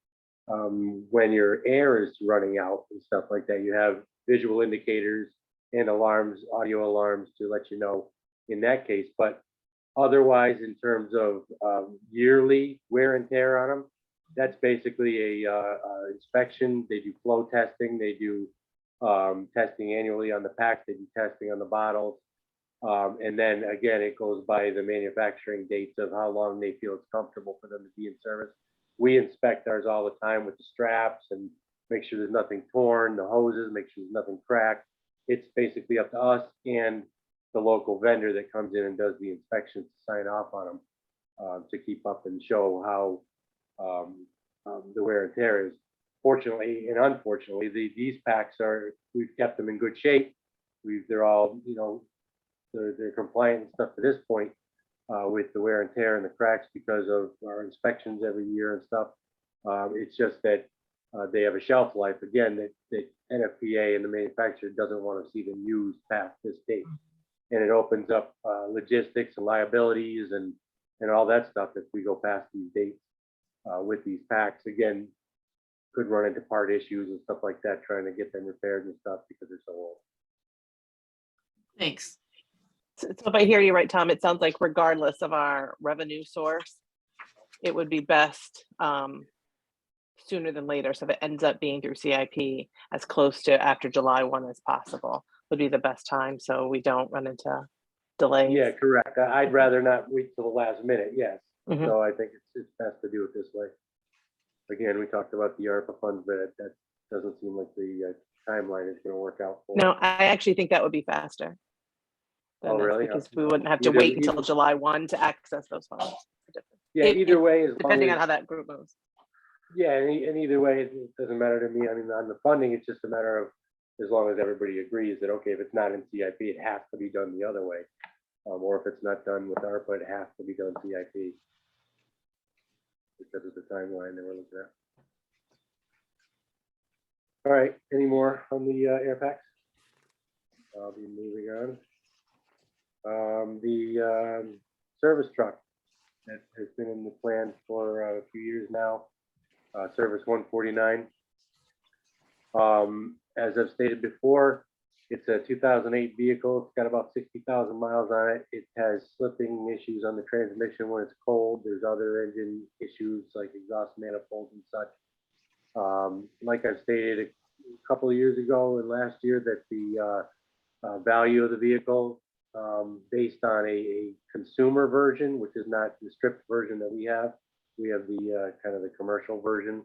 when your air is running out and stuff like that, you have visual indicators and alarms, audio alarms to let you know in that case. But otherwise, in terms of yearly wear and tear on them, that's basically a inspection. They do flow testing. They do testing annually on the packs. They do testing on the bottles. And then again, it goes by the manufacturing dates of how long they feel it's comfortable for them to be in service. We inspect ours all the time with the straps and make sure there's nothing torn, the hoses, make sure there's nothing cracked. It's basically up to us and the local vendor that comes in and does the inspections to sign off on them to keep up and show how the wear and tear is. Fortunately and unfortunately, these packs we've kept them in good shape. They're all, they're compliant and stuff to this point with the wear and tear and the cracks because of our inspections every year and stuff. It's just that they have a shelf life. Again, that NFPA and the manufacturer doesn't want to see them used past this date. And it opens up logistics and liabilities and all that stuff if we go past these dates with these packs. Again, could run into part issues and stuff like that, trying to get them repaired and stuff because they're so old. Thanks. So if I hear you right, Tom, it sounds like regardless of our revenue source, it would be best sooner than later. So if it ends up being through CIP, as close to after July 1 as possible would be the best time, so we don't run into delays. Yeah, correct. I'd rather not wait till the last minute. Yes. Mhm. So I think it's best to do it this way. Again, we talked about the ARPA funds, but that doesn't seem like the timeline is going to work out for. No, I actually think that would be faster. Oh, than this, really? because we wouldn't have to Either- wait until either- July 1 to access those funds. Yeah, It- either way, as long Depending on as, how that group moves. yeah, and either way, it doesn't matter to me. I mean, on the funding, it's just a matter of as long as everybody agrees that, okay, if it's not in CIP, it has to be done the other way. Or if it's not done with ARPA, it has to be done CIP. Because of the timeline that we're looking at. All right, any more on the air packs? I'll be moving on. The service truck that has been in the plan for a few years now, service 149. As I've stated before, it's a 2008 vehicle. It's got about 60,000 miles on it. It has slipping issues on the transmission when it's cold. There's other engine issues like exhaust manifolds and such. Like I've stated a couple of years ago and last year, that the value of the vehicle based on a consumer version, which is not the stripped version that we have. We have the kind of the commercial version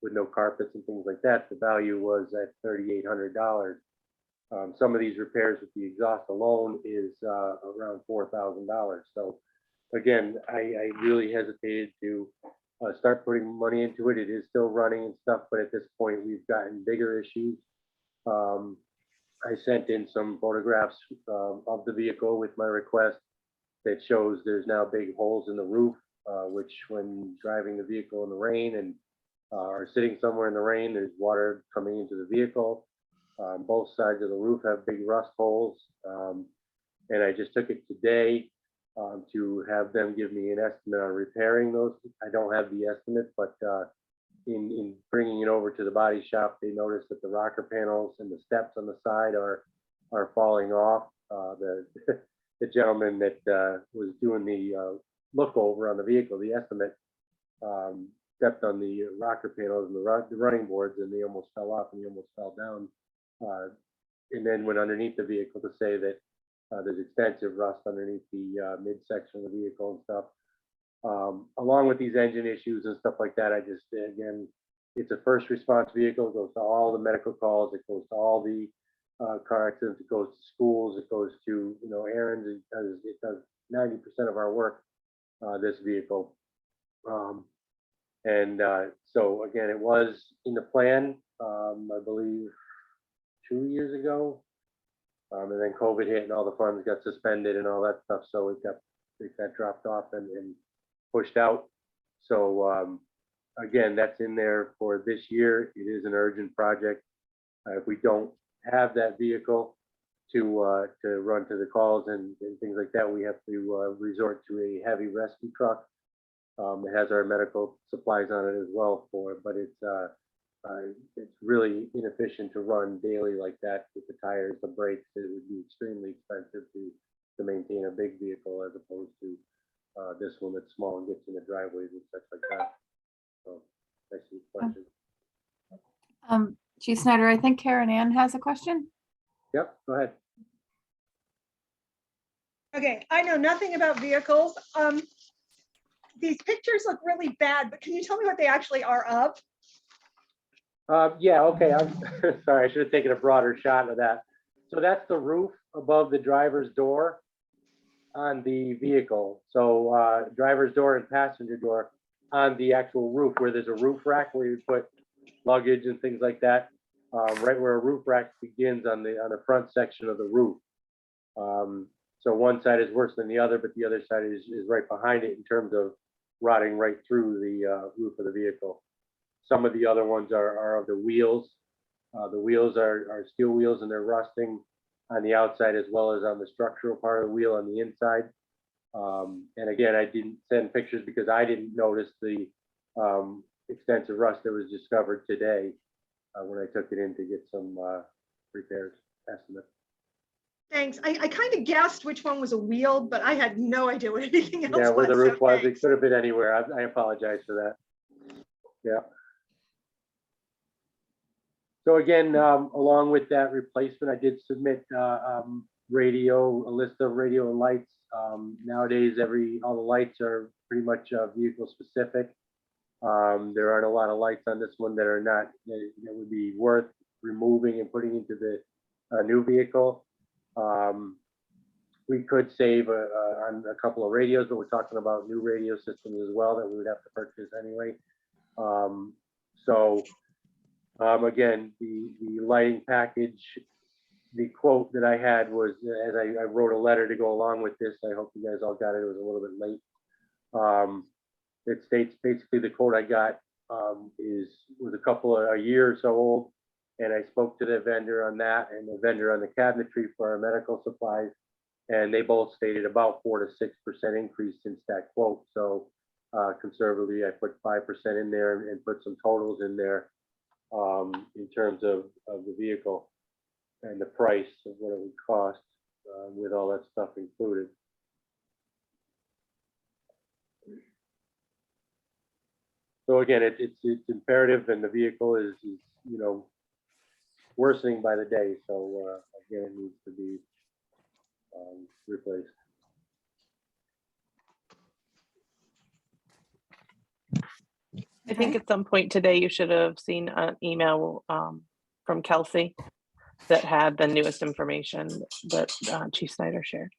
with no carpets and things like that. The value was at $3,800. Some of these repairs with the exhaust alone is around $4,000. So again, I really hesitated to start putting money into it. It is still running and stuff, but at this point we've gotten bigger issues. I sent in some photographs of the vehicle with my request that shows there's now big holes in the roof, which when driving the vehicle in the rain and or sitting somewhere in the rain, there's water coming into the vehicle. Both sides of the roof have big rust holes. And I just took it today to have them give me an estimate on repairing those. I don't have the estimate, but in bringing it over to the body shop, they noticed that the rocker panels and the steps on the side are falling off. The gentleman that was doing the look over on the vehicle, the estimate, stepped on the rocker panels and the running boards, and they almost fell off and he almost fell down. And then went underneath the vehicle to say that there's extensive rust underneath the midsection of the vehicle and stuff. Along with these engine issues and stuff like that, I just, again, it's a first response vehicle. It goes to all the medical calls. It goes to all the car accidents. It goes to schools. It goes to, errands. It does 90% of our work, this vehicle. So again, it was in the plan, I believe 2 years ago. And then COVID hit and all the funds got suspended and all that stuff. So it got dropped off and pushed out. So again, that's in there for this year. It is an urgent project. If we don't have that vehicle to run to the calls and things like that, we have to resort to a heavy rescue truck. It has our medical supplies on it as well for it, but it's really inefficient to run daily like that with the tires, the brakes. It would be extremely expensive to maintain a big vehicle as opposed to this one that's small and gets in the driveways and such like that. So, I see the question. Chief Snyder, I think Karen Ann has a question. Yep, go ahead. Okay, I know nothing about vehicles. These pictures look really bad, but can you tell me what they actually are of? Yeah, okay, I'm sorry, I should have taken a broader shot of that. So that's the roof above the driver's door on the vehicle. So driver's door and passenger door on the actual roof where there's a roof rack where you put luggage and things like that. Right where a roof rack begins on the front section of the roof. So one side is worse than the other, but the other side is right behind it in terms of rotting right through the roof of the vehicle. Some of the other ones are of the wheels. The wheels are steel wheels and they're rusting on the outside as well as on the structural part of the wheel on the inside. And again, I didn't send pictures because I didn't notice the extensive rust that was discovered today when I took it in to get some repairs estimate. Thanks. I kind of guessed which one was a wheel, but I had no idea what anything else was. Yeah, where the roof so was, it thanks. could have been anywhere. I apologize for that. Yeah. So again, along with that replacement, I did submit a list of radio and lights. Nowadays, all the lights are pretty much vehicle specific. There aren't a lot of lights on this one that are not, that would be worth removing and putting into the new vehicle. We could save on a couple of radios, but we're talking about new radio systems as well that we would have to purchase anyway. Again, the lighting package, the quote that I had was, as I wrote a letter to go along with this, I hope you guys all got it, it was a little bit late. It states basically the quote I got was a year or so old. And I spoke to the vendor on that and the vendor on the cabinetry for our medical supplies. And they both stated about 4 to 6% increase since that quote. So conservatively, I put 5% in there and put some totals in there in terms of the vehicle and the price of what it would cost with all that stuff included. So again, it's imperative, and the vehicle is worsening by the day. So again, it needs to be replaced. I think at some point today, you should have seen an email from Kelsey that had the newest information that Chief Snyder shared.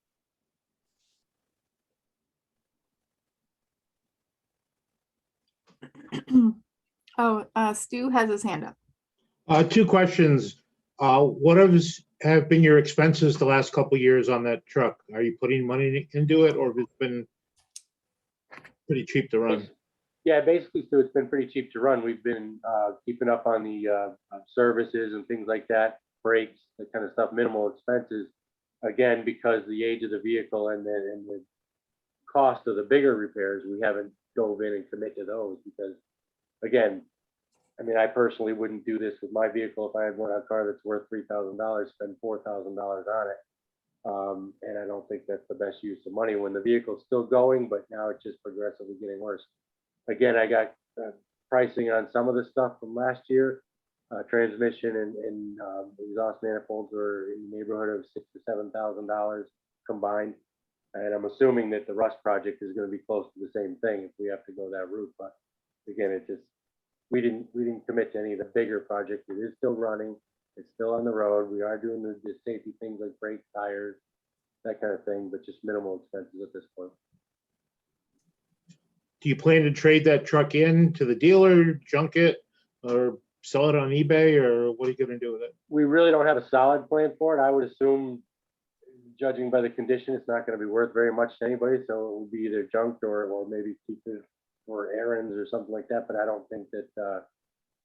Oh, Stu has his hand up. Two questions. What have been your expenses the last couple of years on that truck? Are you putting money into it, or has it been pretty cheap to run? Yeah, basically, so it's been pretty cheap to run. We've been keeping up on the services and things like that, brakes, that kind of stuff, minimal expenses. Again, because the age of the vehicle and the cost of the bigger repairs, we haven't dove in and commit to those because, again, I mean, I personally wouldn't do this with my vehicle if I had a car that's worth $3,000, spend $4,000 on it. And I don't think that's the best use of money when the vehicle's still going, but now it's just progressively getting worse. Again, I got pricing on some of the stuff from last year. Transmission and exhaust manifolds were in the neighborhood of $6,000 to $7,000 combined. And I'm assuming that the rust project is going to be close to the same thing if we have to go that route. But again, we didn't commit to any of the bigger projects. It is still running. It's still on the road. We are doing the safety things like brakes, tires, that kind of thing, but just minimal expenses at this point. Do you plan to trade that truck in to the dealer, junk it, or sell it on eBay, or what are you going to do with it? We really don't have a solid plan for it. I would assume, judging by the condition, it's not going to be worth very much to anybody. So it will be either junked or maybe keep it for errands or something like that. But I don't think that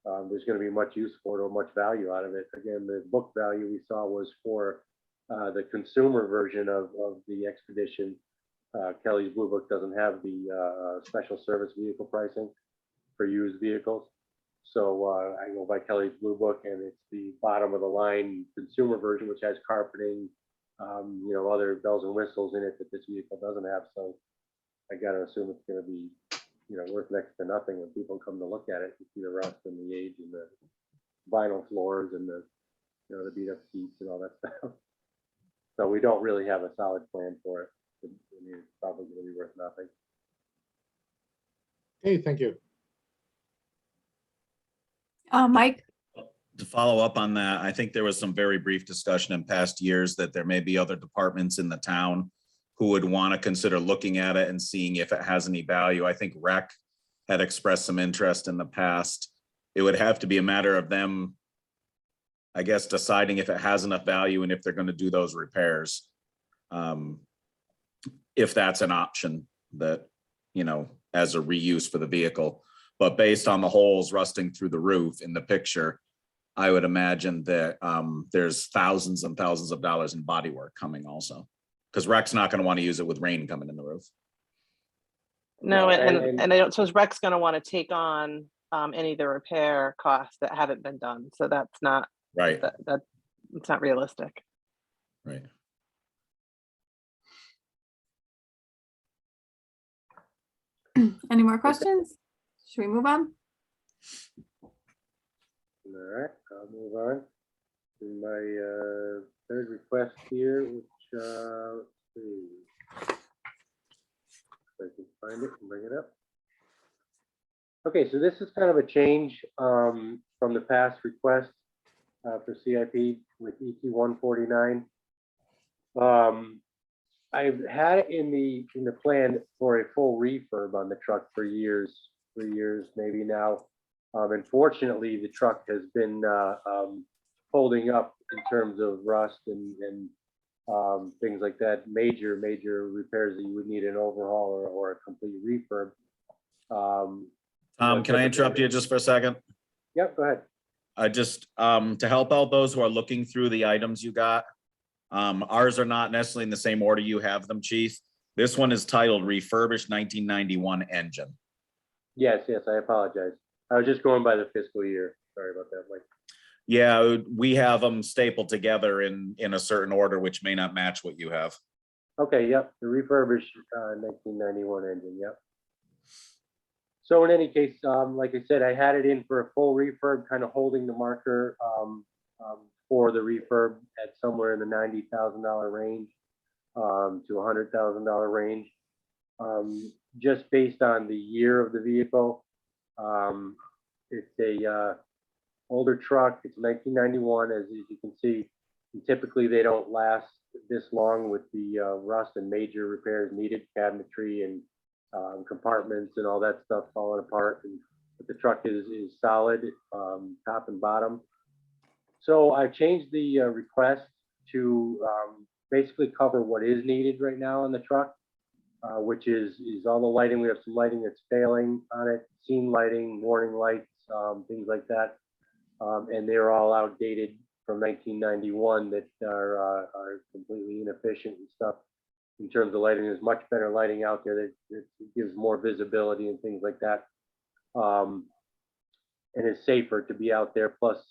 there's going to be much use for it or much value out of it. Again, the book value we saw was for the consumer version of the Expedition. Kelly's Blue Book doesn't have the special service vehicle pricing for used vehicles. So I go by Kelly's Blue Book, and it's the bottom of the line consumer version, which has carpeting, you know, other bells and whistles in it that this vehicle doesn't have. So I got to assume it's going to be, you know, worth next to nothing when people come to look at it. You see the rust and the age and the vinyl floors and the, you know, the beat up seats and all that stuff. So we don't really have a solid plan for it. I mean, it's probably going to be worth nothing. Okay, thank you. Mike, To follow up on that, I think there was some very brief discussion in past years that there may be other departments in the town who would want to consider looking at it and seeing if it has any value. I think Rec had expressed some interest in the past. It would have to be a matter of them, I guess, deciding if it has enough value and if they're going to do those repairs. If that's an option that, you know, as a reuse for the vehicle. But based on the holes rusting through the roof in the picture, I would imagine that there's thousands and thousands of dollars in body work coming also. Because Rec's not going to want to use it with rain coming in the roof. No, Yeah, and they don't, so Rec's gonna want to take on any of the repair costs that haven't been done. So that's not, Right, it's not realistic. right. any more questions? Should we move on? All right, I'll move on to my third request here, which let's see. If I can find it and bring it up. Okay, so this is kind of a change from the past request for CIP with ET 149. I've had it in the plan for a full refurb on the truck for years, 3 years maybe now. Unfortunately, the truck has been holding up in terms of rust and things like that. Major repairs that you would need an overhaul or a complete refurb. Tom, can I interrupt you just for a second? Yep, go ahead. I just, to help out those who are looking through the items you got, ours are not necessarily in the same order you have them, Chief. This one is titled Refurbished 1991 Engine. Yes, I apologize. I was just going by the fiscal year. Sorry about that, Mike. Yeah, we have them stapled together in a certain order, which may not match what you have. Okay, yep, the refurbished 1991 engine, yep. So in any case, like I said, I had it in for a full refurb, kind of holding the marker for the refurb at somewhere in the $90,000 range to $100,000 range. Just based on the year of the vehicle. It's a older truck. It's 1991, as you can see. And typically, they don't last this long with the rust and major repairs needed, cabinetry and compartments and all that stuff falling apart. But the truck is solid, top and bottom. So I changed the request to basically cover what is needed right now on the truck. Which is all the lighting. We have some lighting that's failing on it, scene lighting, warning lights, things like that. And they're all outdated from 1991 that are completely inefficient and stuff. In terms of lighting, there's much better lighting out there that gives more visibility and things like that. And it's safer to be out there. Plus,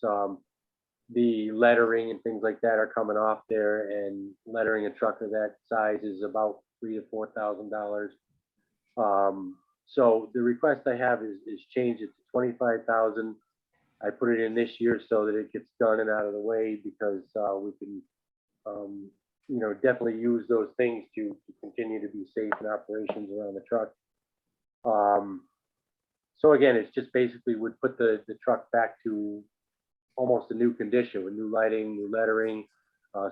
the lettering and things like that are coming off there, and lettering a truck of that size is about $3,000 to $4,000. So the request I have is change it to 25,000. I put it in this year so that it gets done and out of the way, because we can, you know, definitely use those things to continue to be safe in operations around the truck. So again, it's just basically would put the truck back to almost a new condition with new lighting, new lettering,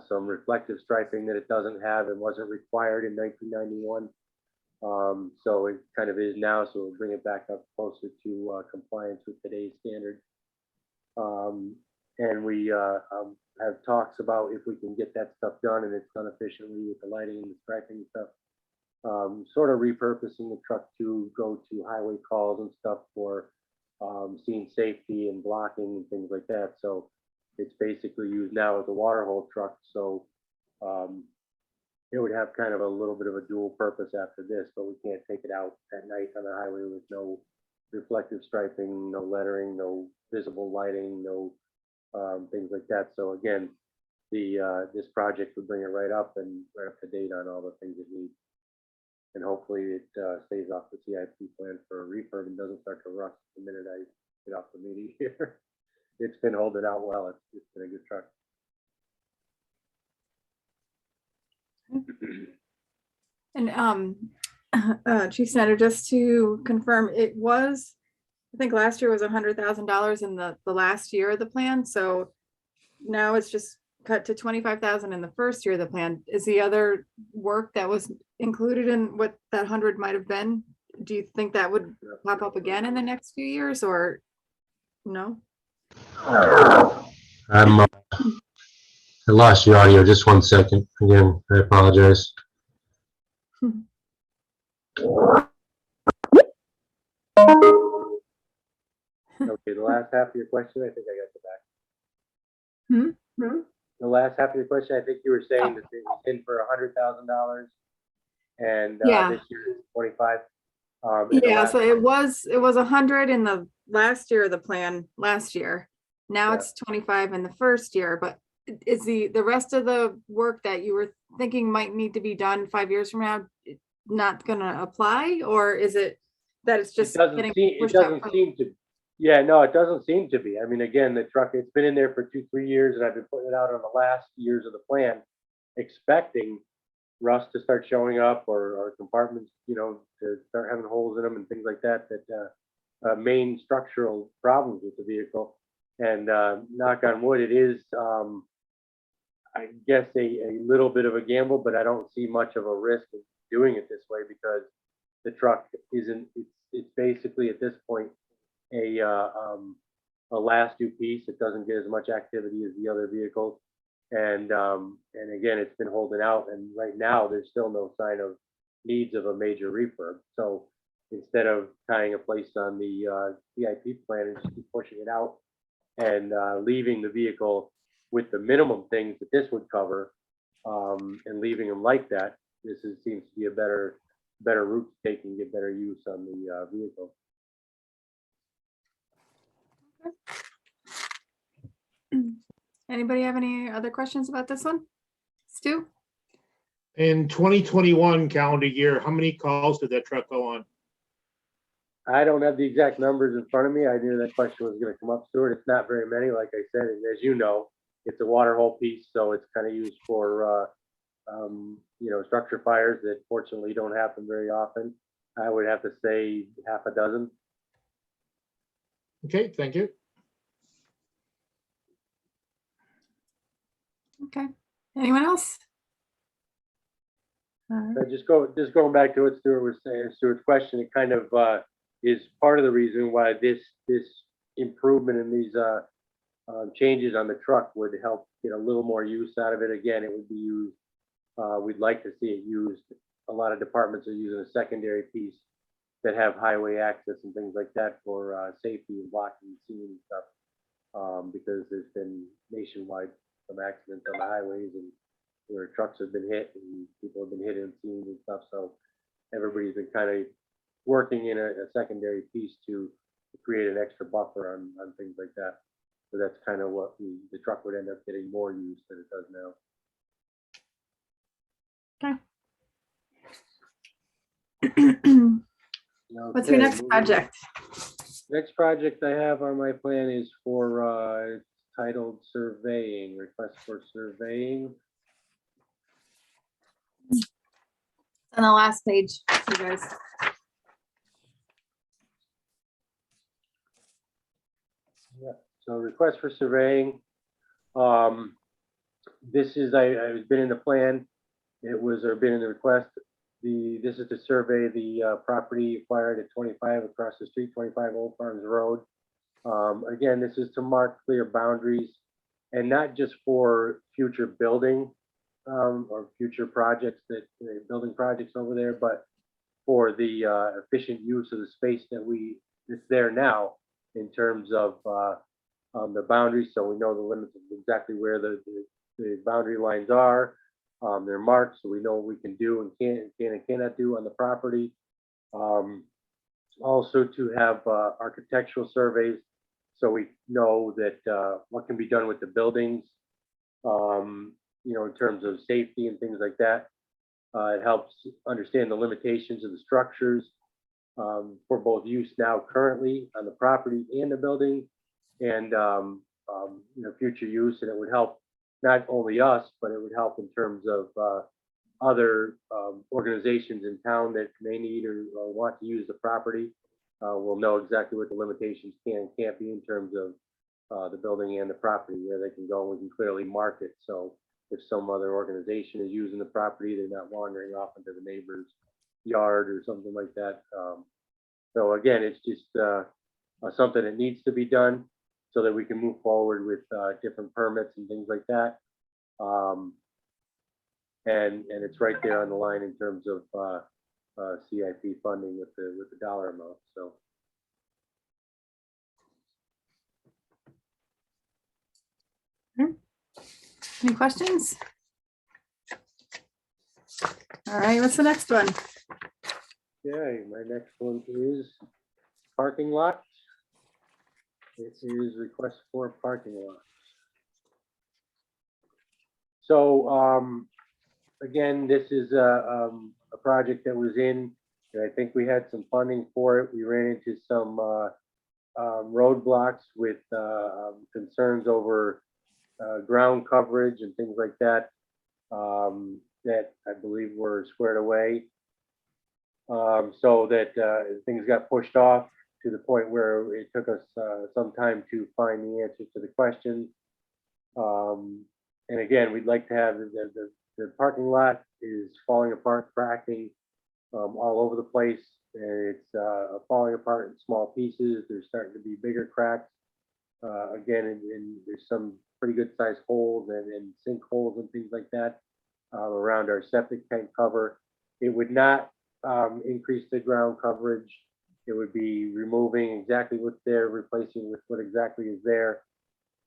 some reflective striping that it doesn't have and wasn't required in 1991. So it kind of is now, so we'll bring it back up closer to compliance with today's standard. And we have talks about if we can get that stuff done and it's done efficiently with the lighting and the striping and stuff. Sort of repurposing the truck to go to highway calls and stuff for scene safety and blocking and things like that. So it's basically used now as a water hole truck. So it would have kind of a little bit of a dual purpose after this, but we can't take it out at night on the highway with no reflective striping, no lettering, no visible lighting, no things like that. So again, this project would bring it right up and right up to date on all the things it needs. And hopefully it stays off the CIP plan for a refurb and doesn't start to rust the minute I get off the meeting here. It's been holding out well. It's been a good truck. And Chief Senator, just to confirm, it was, I think last year was $100,000 in the last year of the plan. So now it's just cut to 25,000 in the first year of the plan. Is the other work that was included in what that 100 might have been? Do you think that would pop up again in the next few years, or no? I lost your audio. Just 1 second. Again, I apologize. Okay, the last half of your question, I think I got the back. The last half of your question, I think you were saying that it was in for $100,000 and Yeah. this year is 25. Yeah, so it was 100 in the last year of the plan last year. Now Yeah. it's 25 in the first year, but is the rest of the work that you were thinking might need to be done 5 years from now not gonna apply, or is it that it's just getting It pushed out? doesn't seem to. Yeah, no, it doesn't seem to be. I mean, again, the truck, it's been in there for 2-3 years, and I've been putting it out on the last years of the plan, expecting rust to start showing up or compartments, you know, to start having holes in them and things like that, main structural problems with the vehicle. And knock on wood, it is, I guess, a little bit of a gamble, but I don't see much of a risk in doing it this way because the truck isn't, it's basically at this point a last due piece. It doesn't get as much activity as the other vehicles. And again, it's been holding out, and right now there's still no sign of needs of a major refurb. So instead of tying a place on the CIP plan and just keep pushing it out and leaving the vehicle with the minimum things that this would cover, and leaving them like that, seems to be a better route to take and get better use on the vehicle. Anybody have any other questions about this one? Stu? In 2021 calendar year, how many calls did that truck go on? I don't have the exact numbers in front of me. I knew that question was going to come up, Stuart. It's not very many, like I said, and as you know, it's a water hole piece, so it's kind of used for you know, structure fires that fortunately don't happen very often. I would have to say half a dozen. Okay, thank you. Okay. Anyone else? Just going back to what Stuart was saying, Stuart's question, it kind of is part of the reason why this improvement in these changes on the truck would help get a little more use out of it. Again, it would be used. We'd like to see it used. A lot of departments are using a secondary piece that have highway access and things like that for safety and blocking and seeing and stuff, because there's been nationwide some accidents on the highways and where trucks have been hit and people have been hit and seen and stuff. So everybody's been kind of working in a secondary piece to create an extra buffer on things like that. So that's kind of what the truck would end up getting more use than it does now. Okay. What's your Okay, next moving- project? Next project I have on my plan is for titled surveying, request for surveying. On the last page, you guys. Yeah, so request for surveying. This is, I've been in the plan. It was, or been in the request. This is to survey the property acquired at 25 across the street, 25 Old Farms Road. Again, this is to mark clear boundaries and not just for future building or future projects building projects over there, but for the efficient use of the space that's there now in terms of the boundaries. So we know the limits of exactly where the boundary lines are. They're marked, so we know what we can do and can and cannot do on the property. Also to have architectural surveys, so we know that what can be done with the buildings, in terms of safety and things like that. It helps understand the limitations of the structures for both use now currently on the property and the building, and future use. And it would help not only us, but it would help in terms of other organizations in town that may need or want to use the property. We'll know exactly what the limitations can and can't be in terms of the building and the property, where they can go. We can clearly mark it. So if some other organization is using the property, they're not wandering off into the neighbor's yard or something like that. So again, it's just something that needs to be done so that we can move forward with different permits and things like that. And it's right there on the line in terms of CIP funding with the dollar amount. So. Any questions? All right, what's the next one? Okay, my next one is parking lot. It is request for parking lot. So again, this is a project that was in, and I think we had some funding for it. We ran into some roadblocks with concerns over ground coverage and things like that, that I believe were squared away. So that things got pushed off to the point where it took us some time to find the answers to the questions. And again, we'd like to have the parking lot is falling apart, cracking all over the place. And it's falling apart in small pieces. There's starting to be bigger cracks. Again, and there's some pretty good sized holes and sinkholes and things like that around our septic tank cover. It would not increase the ground coverage. It would be removing exactly what's there, replacing with what exactly is there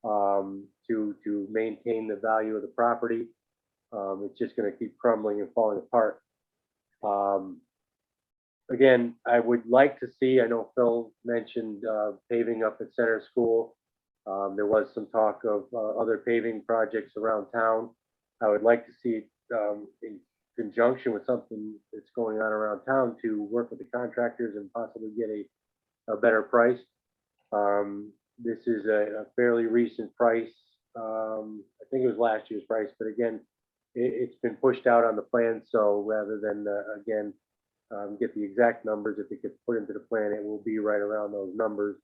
to maintain the value of the property. It's just going to keep crumbling and falling apart. Again, I would like to see, I know Phil mentioned paving up at Center School. There was some talk of other paving projects around town. I would like to see it in conjunction with something that's going on around town to work with the contractors and possibly get a better price. This is a fairly recent price. I think it was last year's price, but again, it's been pushed out on the plan. So rather than again, get the exact numbers, if it gets put into the plan, it will be right around those numbers.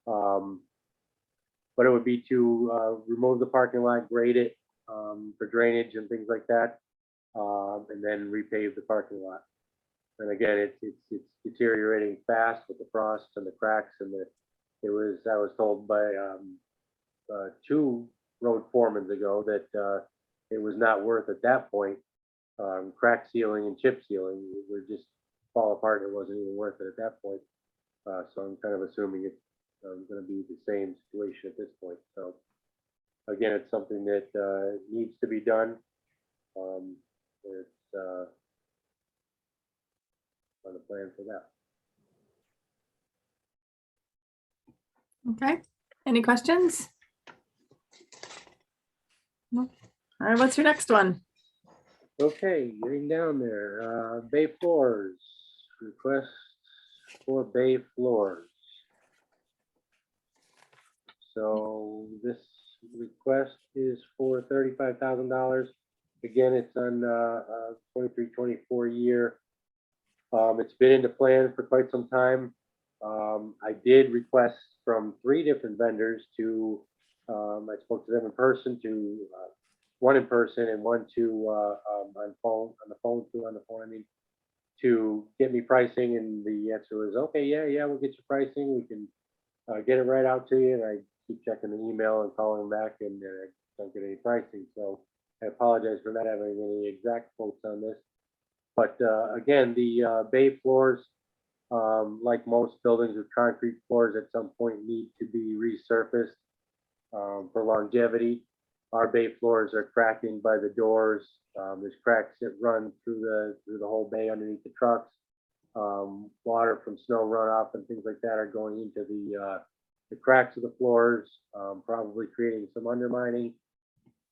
But it would be to remove the parking lot, grade it for drainage and things like that, and then repave the parking lot. And again, it's deteriorating fast with the frost and the cracks, and I was told by 2 road foremans ago that it was not worth at that point crack sealing and chip sealing. It would just fall apart. It wasn't even worth it at that point. So I'm kind of assuming it's going to be the same situation at this point. So again, it's something that needs to be done. It's on the plan for that. Okay, any questions? No. All right, what's your next one? Okay, getting down there. Bay floors, request for bay floors. So this request is for $35,000. Again, it's on 23-24 year. It's been in the plan for quite some time. I did request from 3 different vendors to, I spoke to them in person, to one in person and one to on the phone, I mean, to get me pricing. And the answer was, okay, yeah, we'll get you pricing. We can get it right out to you. And I keep checking the email and calling back, and I don't get any pricing. So I apologize for not having any exact quotes on this. But again, the bay floors, like most buildings with concrete floors, at some point need to be resurfaced for longevity. Our bay floors are cracking by the doors. There's cracks that run through the whole bay underneath the trucks. Water from snow runoff and things like that are going into the cracks of the floors, probably creating some undermining.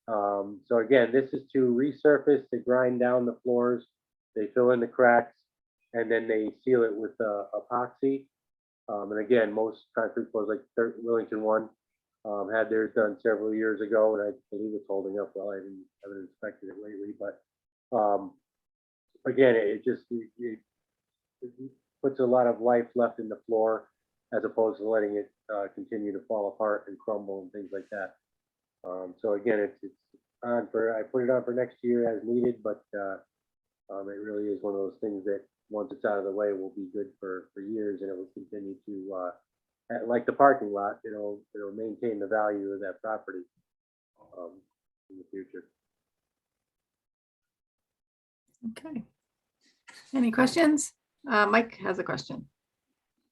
So again, this is to resurface, to grind down the floors. They fill in the cracks and then they seal it with epoxy. And again, most concrete floors like Wellington one had theirs done several years ago, and I believe it's holding up well. I haven't inspected it lately, but again, it puts a lot of life left in the floor as opposed to letting it continue to fall apart and crumble and things like that. So again, it's on for, I put it on for next year as needed, but it really is one of those things that once it's out of the way will be good for years, and it will continue to, like the parking lot, it'll maintain the value of that property in the future. Okay. Any questions? Mike has a question.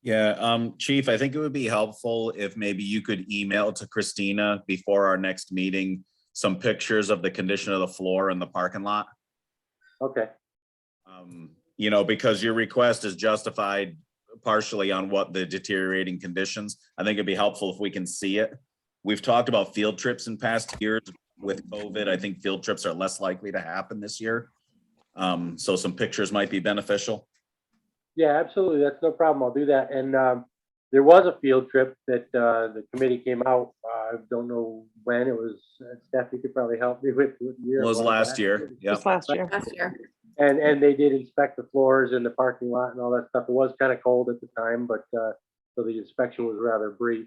Yeah, Chief, I think it would be helpful if maybe you could email to Christina before our next meeting some pictures of the condition of the floor in the parking lot. Okay. You know, because your request is justified partially on what the deteriorating conditions. I think it'd be helpful if we can see it. We've talked about field trips in past years with COVID. I think field trips are less likely to happen this year. So some pictures might be beneficial. Yeah, absolutely. That's no problem. I'll do that. And there was a field trip that the committee came out. I don't know when it was. Steph, you could probably help me with what year. It was last year. Yeah. Just last year. Last year. And they did inspect the floors and the parking lot and all that stuff. It was kind of cold at the time, but so the inspection was rather brief.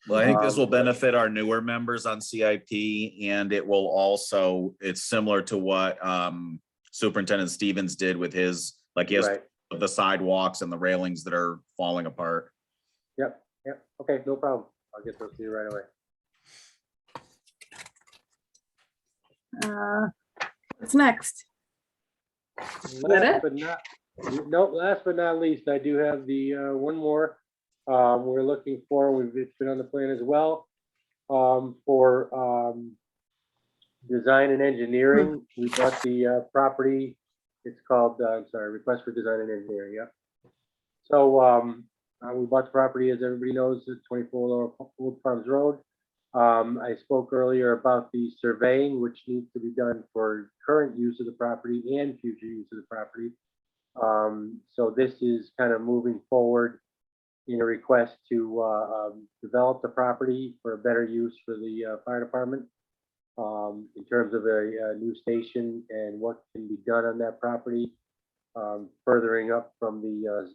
Well, I think this will benefit our newer members on CIP, and it will also, it's similar to what Superintendent Stevens did with his, like he has Right. the sidewalks and the railings that are falling apart. Yep. Okay, no problem. I'll get those to you right away. What's next? Last but not least, I do have the one more. We're looking for, it's been on the plan as well, for design and engineering. We bought the property. It's called, request for design and engineering. Yep. So we bought the property, as everybody knows, at 24 Old Farms Road. I spoke earlier about the surveying, which needs to be done for current use of the property and future use of the property. So this is kind of moving forward in a request to develop the property for a better use for the fire department in terms of a new station and what can be done on that property, furthering up from the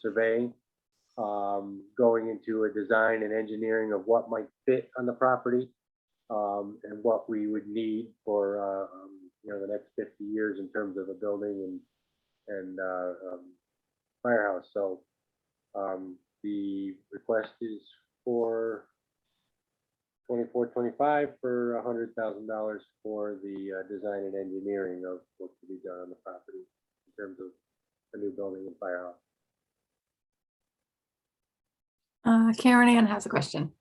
surveying. Going into a design and engineering of what might fit on the property and what we would need for the next 50 years in terms of a building and firehouse. So the request is for 24-25 for $100,000 for the design and engineering of what to be done on the property in terms of a new building and firehouse. Karen Ann has a question.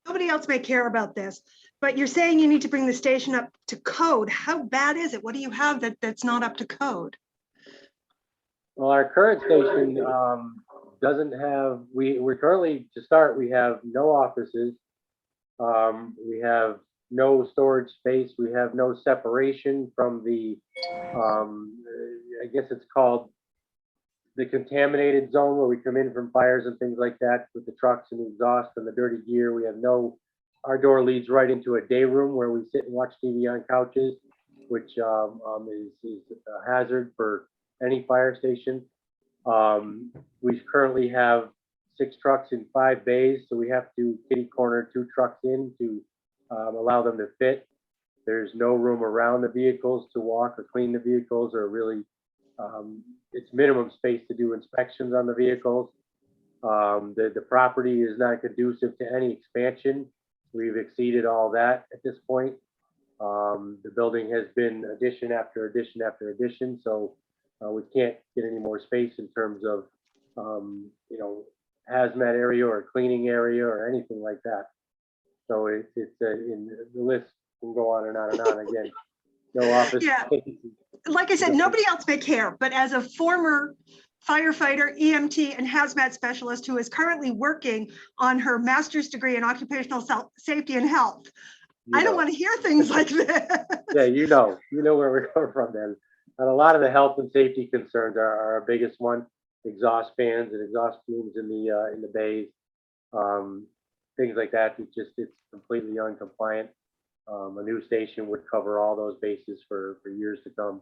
Nobody else may care about this, but you're saying you need to bring the station up to code. How bad is it? What do you have that's not up to code? Well, our current station doesn't have, we're currently, to start, we have no offices. We have no storage space. We have no separation from the, I guess it's called the contaminated zone where we come in from fires and things like that with the trucks and the exhaust and the dirty gear. We have no, our door leads right into a day room where we sit and watch TV on couches, which is a hazard for any fire station. We currently have 6 trucks in 5 bays, so we have to kitty corner 2 trucks in to allow them to fit. There's no room around the vehicles to walk or clean the vehicles, or really it's minimum space to do inspections on the vehicles. The property is not conducive to any expansion. We've exceeded all that at this point. The building has been addition after addition after addition, so we can't get any more space in terms of hazmat area or cleaning area or anything like that. So in the list can go on and on and on. Again, no office. Yeah. Like I said, nobody else may care, but as a former firefighter, EMT, and hazmat specialist who is currently working on her master's degree in occupational safety and health, I don't want to hear things like this. Yeah, you know where we're coming from then. And a lot of the health and safety concerns are our biggest one. Exhaust fans and exhaust fumes in the bays, things like that. It's completely uncompliant. A new station would cover all those bases for years to come.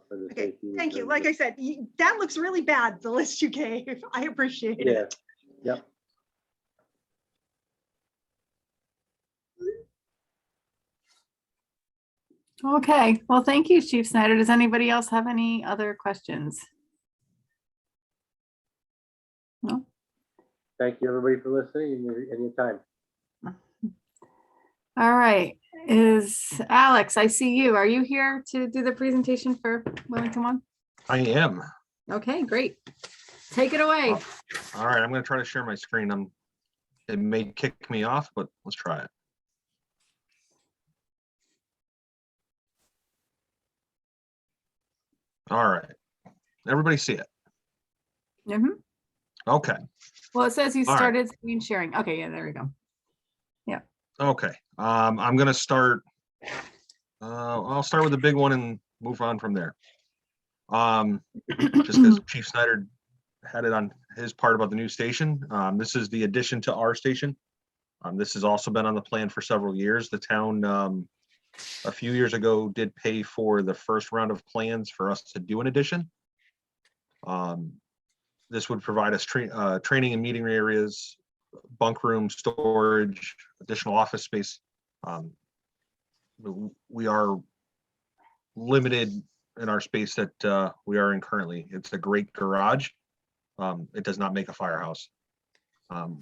For the Okay, safety thank you. concerns. Like I said, that looks really bad, the list you gave. I appreciate it. Yep. Okay, well, thank you, Chief Snyder. Does anybody else have any other questions? No? Thank you, everybody, for listening and your time. All right, Alex, I see you. Are you here to do the presentation for Wellington One? I am. Okay, great. Take it away. All right, I'm going to try to share my screen. It may kick me off, but let's try it. All right. Everybody see it? Mhm. Okay. Well, it says you All right. started screen sharing. Okay, yeah, there we go. Yeah. Okay. I'm going to start. I'll start with the big one and move on from there. Just because Chief Snyder had it on his part about the new station. This is the addition to our station. This has also been on the plan for several years. The town, a few years ago, did pay for the first round of plans for us to do an addition. This would provide us training and meeting areas, bunk room, storage, additional office space. We are limited in our space that we are in currently. It's a great garage. It does not make a firehouse.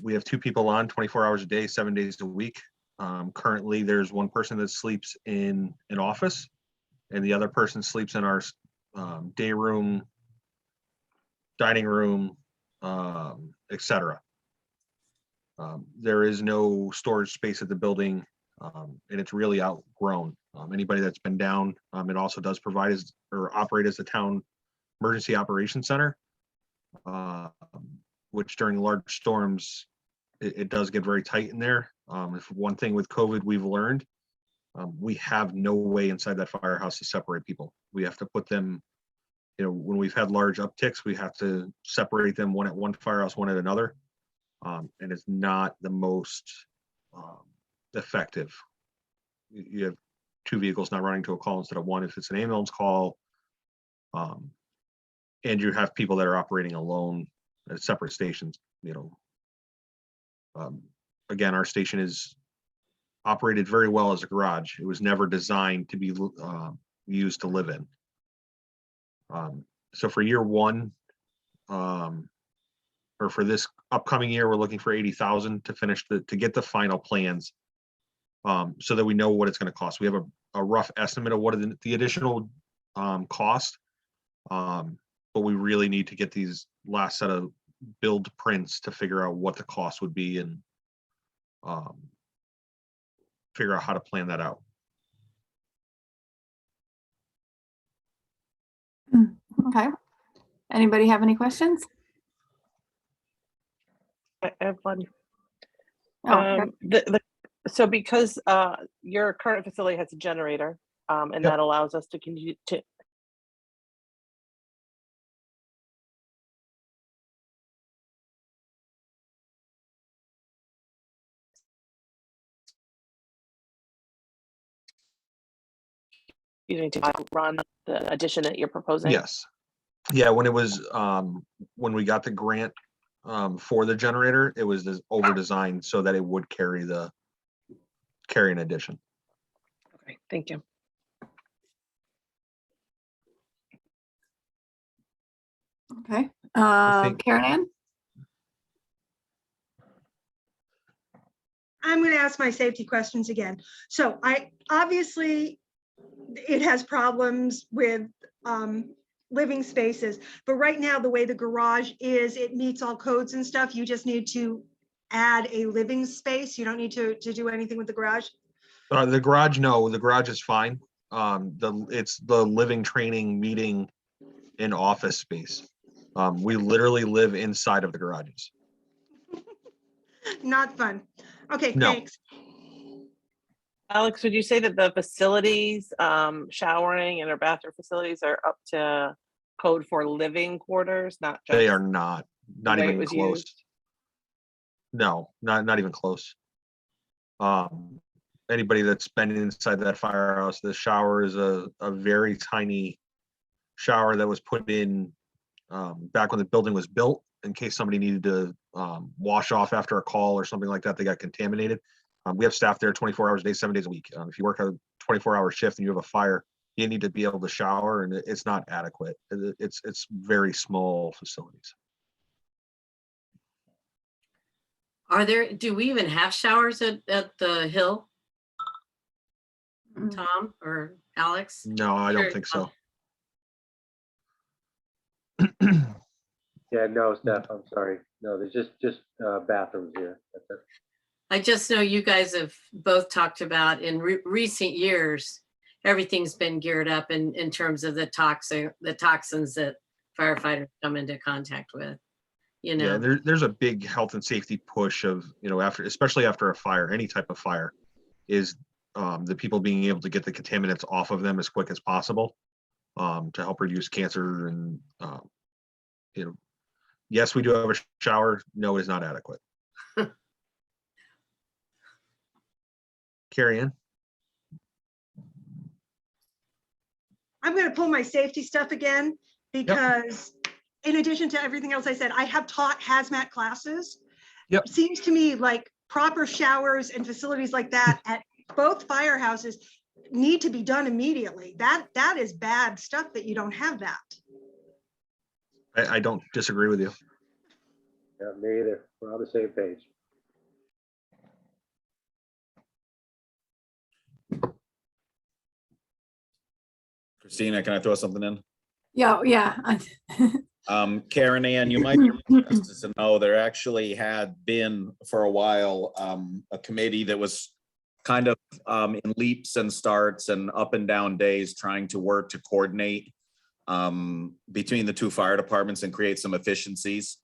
We have 2 people on 24 hours a day, 7 days a week. Currently, there's one person that sleeps in an office, and the other person sleeps in our day room, dining room, etc. There is no storage space at the building, and it's really outgrown. Anybody that's been down, it also does provide or operate as a town emergency operations center, which during large storms, it does get very tight in there. If one thing with COVID we've learned, we have no way inside that firehouse to separate people. We have to put them, when we've had large upticks, we have to separate them, one at one firehouse, one at another. And it's not the most effective. You have 2 vehicles not running to a call instead of one if it's an ambulance call. And you have people that are operating alone at separate stations, again, our station is operated very well as a garage. It was never designed to be used to live in. So for year 1, or for this upcoming year, we're looking for 80,000 to finish to get the final plans, so that we know what it's going to cost. We have a rough estimate of what the additional cost, but we really need to get these last set of build prints to figure out what the cost would be and figure out how to plan that out. Okay. Anybody have any questions? I have one. Oh, okay. So because your current facility has a generator, and that allows us to continue to run the addition that you're proposing. Yes. Yeah, when it was when we got the grant for the generator, it was over designed so that it would carry an addition. Okay, thank you. Okay. think- Karen Ann? I'm going to ask my safety questions again. So obviously it has problems with living spaces, but right now the way the garage is, it meets all codes and stuff. You just need to add a living space? You don't need to do anything with the garage? The garage, no, the garage is fine. It's the living, training, meeting, and office space. We literally live inside of the garages. Not fun. Okay, No. thanks. Alex, would you say that the facilities, showering and our bathroom facilities are up to code for living quarters, not just? They are not the way it even was close. used? No, not even close. Anybody that's been inside that firehouse, the shower is a very tiny shower that was put in back when the building was built, in case somebody needed to wash off after a call or something like that, they got contaminated. We have staff there 24 hours a day, 7 days a week. If you work a 24-hour shift and you have a fire, you need to be able to shower, and it's not adequate. It's very small facilities. Do we even have showers at the Hill? Tom or Alex? No, I Sure. don't think so. Yeah, no, Steph, I'm sorry. No, there's just bathrooms here. That's it. I just know you guys have both talked about in recent years, everything's been geared up in terms of the toxins that firefighters come into contact with. You know, Yeah, there's a big health and safety push of, especially after a fire, any type of fire, is the people being able to get the contaminants off of them as quick as possible to help reduce cancer. And, yes, we do have a shower. No, it is not adequate. Carrie Ann? I'm going to pull my safety stuff again because in addition to everything else I said, I have taught hazmat classes. Yep. It seems to me like proper showers and facilities like that at both firehouses need to be done immediately. That is bad stuff that you don't have that. I don't disagree with you. Yeah, me either. We're on the same page. Christina, can I throw something in? Yeah. Karen Ann, you might be interested to know there actually had been for a while a committee that was kind of in leaps and starts and up and down days trying to work to coordinate between the two fire departments and create some efficiencies.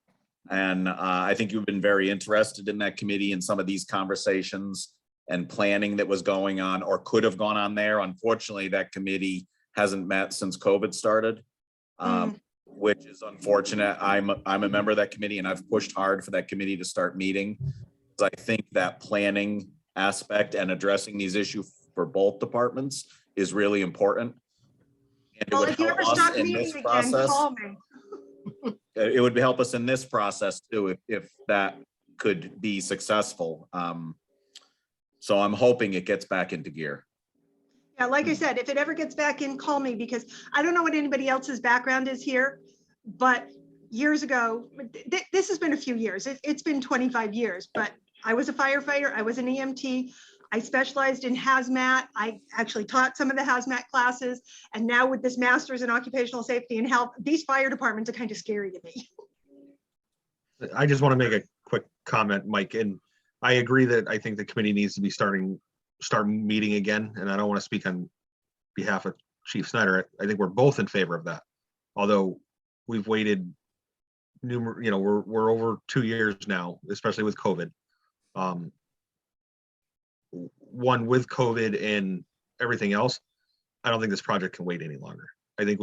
And I think you've been very interested in that committee and some of these conversations and planning that was going on or could have gone on there. Unfortunately, that committee hasn't met since COVID started, which is unfortunate. I'm a member of that committee and I've pushed hard for that committee to start meeting. I think that planning aspect and addressing these issues for both departments is really important. And it Well, would if you help ever us stop in meeting this again, process. call me. It would help us in this process too, if that could be successful. So I'm hoping it gets back into gear. Yeah, like I said, if it ever gets back in, call me because I don't know what anybody else's background is here, but years ago, this has been a few years. It's been 25 years, but I was a firefighter. I was an EMT. I specialized in hazmat. I actually taught some of the hazmat classes. And now with this master's in occupational safety and health, these fire departments are kind of scary to me. I just want to make a quick comment, Mike, and I agree that I think the committee needs to be start meeting again. And I don't want to speak on behalf of Chief Snyder. I think we're both in favor of that. Although we've waited we're over 2 years now, especially with COVID. One, with COVID and everything else, I don't think this project can wait any longer. I think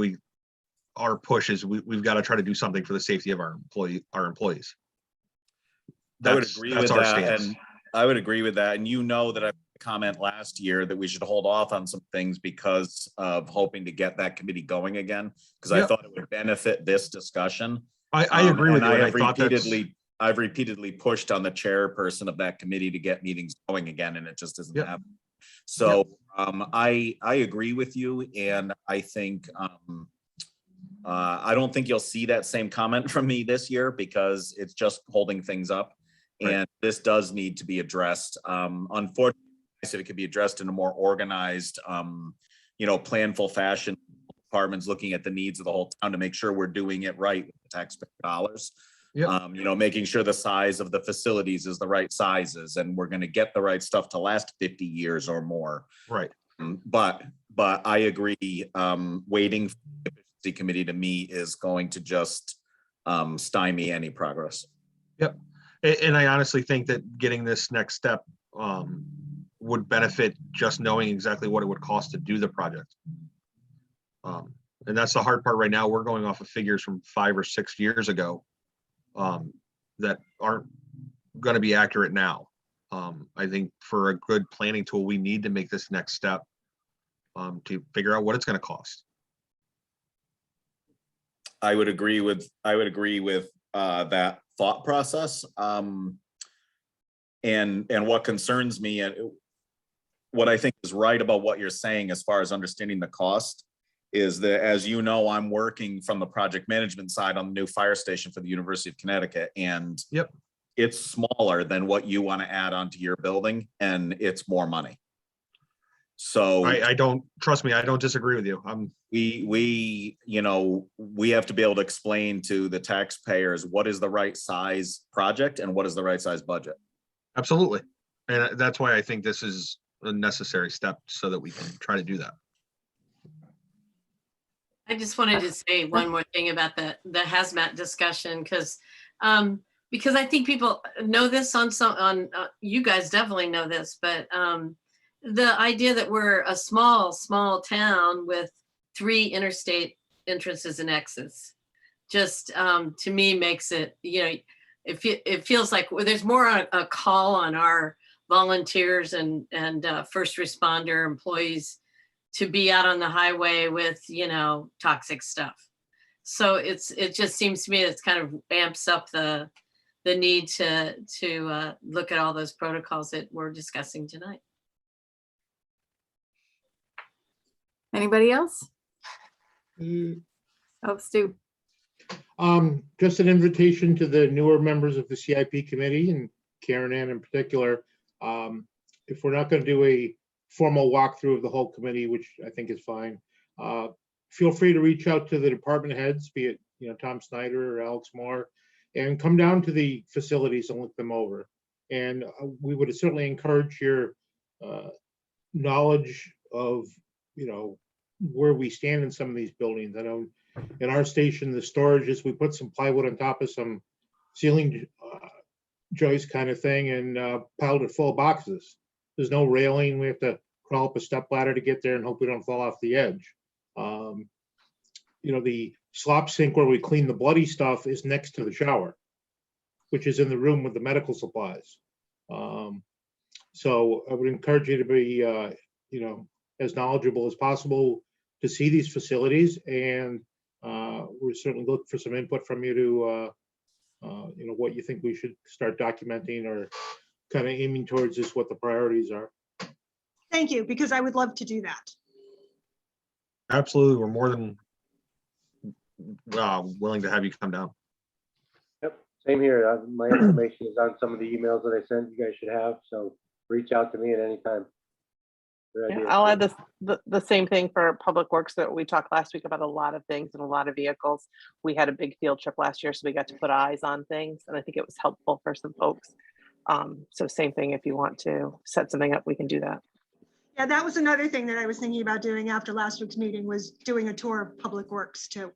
our push is we've got to try to do something for the safety of our employees. I would agree with our that, stance. and I would agree with that. And I made a comment last year that we should hold off on some things because of hoping to get that committee going again, because I thought it would benefit this discussion. I agree with you. And And I've repeatedly pushed on the chairperson of that committee to get meetings going again, and it just isn't happening. So I agree with you, and I think I don't think you'll see that same comment from me this year because it's just holding things up. And this does need to be addressed. Unfortunately, it could be addressed in a more organized, planful fashion. Departments looking at the needs of the whole town to make sure we're doing it right with the taxpayer dollars. Yep. You know, making sure the size of the facilities is the right sizes and we're going to get the right stuff to last 50 years or more. Right. But I agree, waiting for the efficiency committee to meet is going to just stymie any progress. Yep. And I honestly think that getting this next step would benefit just knowing exactly what it would cost to do the project. And that's the hard part right now. We're going off of figures from 5 or 6 years ago that aren't going to be accurate now. I think for a good planning tool, we need to make this next step to figure out what it's going to cost. I would agree with that thought process. And what concerns me and what I think is right about what you're saying as far as understanding the cost is that, as you know, I'm working from the project management side on the new fire station for the University of Connecticut, and Yep. it's smaller than what you want to add onto your building, and it's more money. So I don't, trust me, I don't disagree with you. we have to be able to explain to the taxpayers what is the right size project and what is the right size budget. Absolutely. And that's why I think this is a necessary step so that we can try to do that. I just wanted to say one more thing about the hazmat discussion, because I think people know this you guys definitely know this, but the idea that we're a small town with 3 interstate entrances and exits just to me makes it, it feels like there's more a call on our volunteers and first responder employees to be out on the highway with, toxic stuff. So it just seems to me it's kind of amps up the need to look at all those protocols that we're discussing tonight. Anybody else? Mm, Oh, Stu. Just an invitation to the newer members of the CIP committee and Karen Ann in particular. If we're not going to do a formal walkthrough of the whole committee, which I think is fine, feel free to reach out to the department heads, be it Tom Snyder or Alex Moore, and come down to the facilities and look them over. And we would certainly encourage your knowledge of where we stand in some of these buildings. I know in our station, the storage is we put some plywood on top of some ceiling joist kind of thing and piled it full of boxes. There's no railing. We have to crawl up a step ladder to get there and hope we don't fall off the edge. The slop sink where we clean the bloody stuff is next to the shower, which is in the room with the medical supplies. So I would encourage you to be, as knowledgeable as possible to see these facilities, and we certainly look for some input from you to, what you think we should start documenting or kind of aiming towards is what the priorities are. Thank you, because I would love to do that. Absolutely. We're more than willing to have you come down. Yep, same here. My information is on some of the emails that I sent. You guys should have, so reach out to me at any time. Good idea. I'll add the same thing for Public Works that we talked last week about a lot of things and a lot of vehicles. We had a big field trip last year, so we got to put eyes on things, and I think it was helpful for some folks. So same thing, if you want to set something up, we can do that. Yeah, that was another thing that I was thinking about doing after last week's meeting, was doing a tour of Public Works too.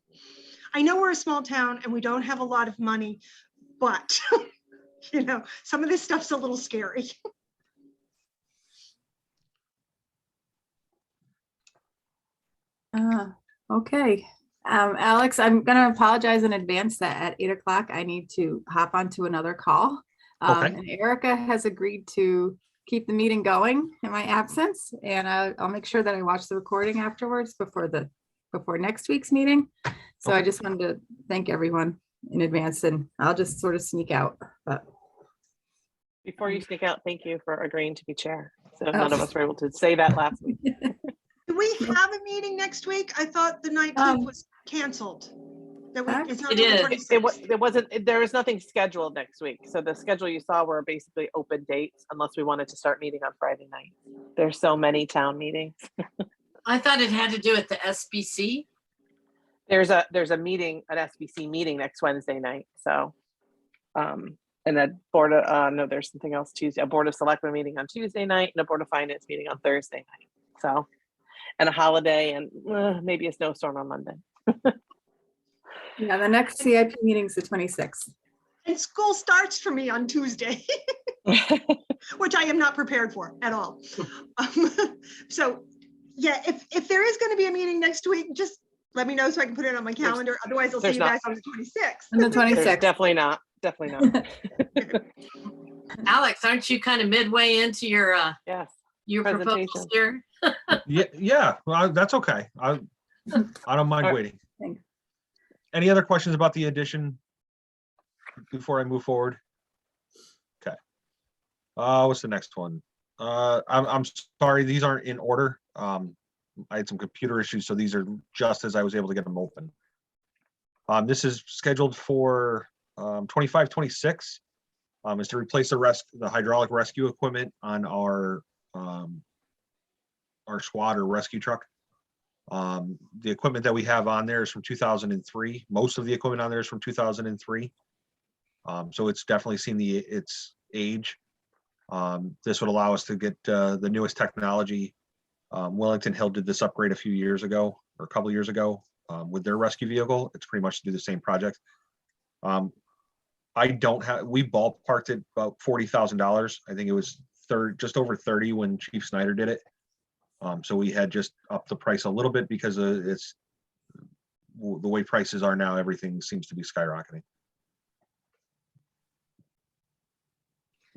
I know we're a small town and we don't have a lot of money, but some of this stuff's a little scary. Okay. Alex, I'm going to apologize in advance that at 8 o'clock I need to hop onto another call. Okay. And Erica has agreed to keep the meeting going in my absence, and I'll make sure that I watch the recording afterwards before next week's meeting. So I just wanted to thank everyone in advance, and I'll just sort of sneak out. But Before you sneak out, thank you for agreeing to be chair. So none of us were able to say that last week. Do we have a meeting next week? I thought the 19th was canceled. That week, it's not It till the is. 26th. There was nothing scheduled next week. So the schedule you saw were basically open dates unless we wanted to start meeting on Friday night. There's so many town meetings. I thought it had to do with the SBC. There's a meeting, an SBC meeting next Wednesday night. So And a board of, no, there's something else Tuesday, a board of selectmen meeting on Tuesday night and a board of finance meeting on Thursday night. So, and a holiday and maybe a snowstorm on Monday. Yeah, the next CIP meeting is the 26th. And school starts for me on Tuesday, which I am not prepared for at all. So, yeah, if there is going to be a meeting next week, just let me know so I can put it on my calendar. Otherwise, I'll see there's you not. guys on the 26th. On the There's 26th. definitely not. Alex, aren't you kind of midway into your Yes. your proposals Presentation. here? Yeah, well, that's okay. I don't mind Alright. waiting. Thanks. Any other questions about the addition before I move forward? Okay. What's the next one? I'm sorry, these aren't in order. I had some computer issues, so these are just as I was able to get them open. This is scheduled for 25-26. Is to replace the hydraulic rescue equipment on our SWAT or rescue truck. The equipment that we have on there is from 2003. Most of the equipment on there is from 2003. So it's definitely seen its age. This would allow us to get the newest technology. Wellington Hill did this upgrade a few years ago, or a couple of years ago, with their rescue vehicle. It's pretty much to do the same project. We ballparked it about $40,000. I think it was just over 30 when Chief Snyder did it. So we had just upped the price a little bit because it's the way prices are now, everything seems to be skyrocketing.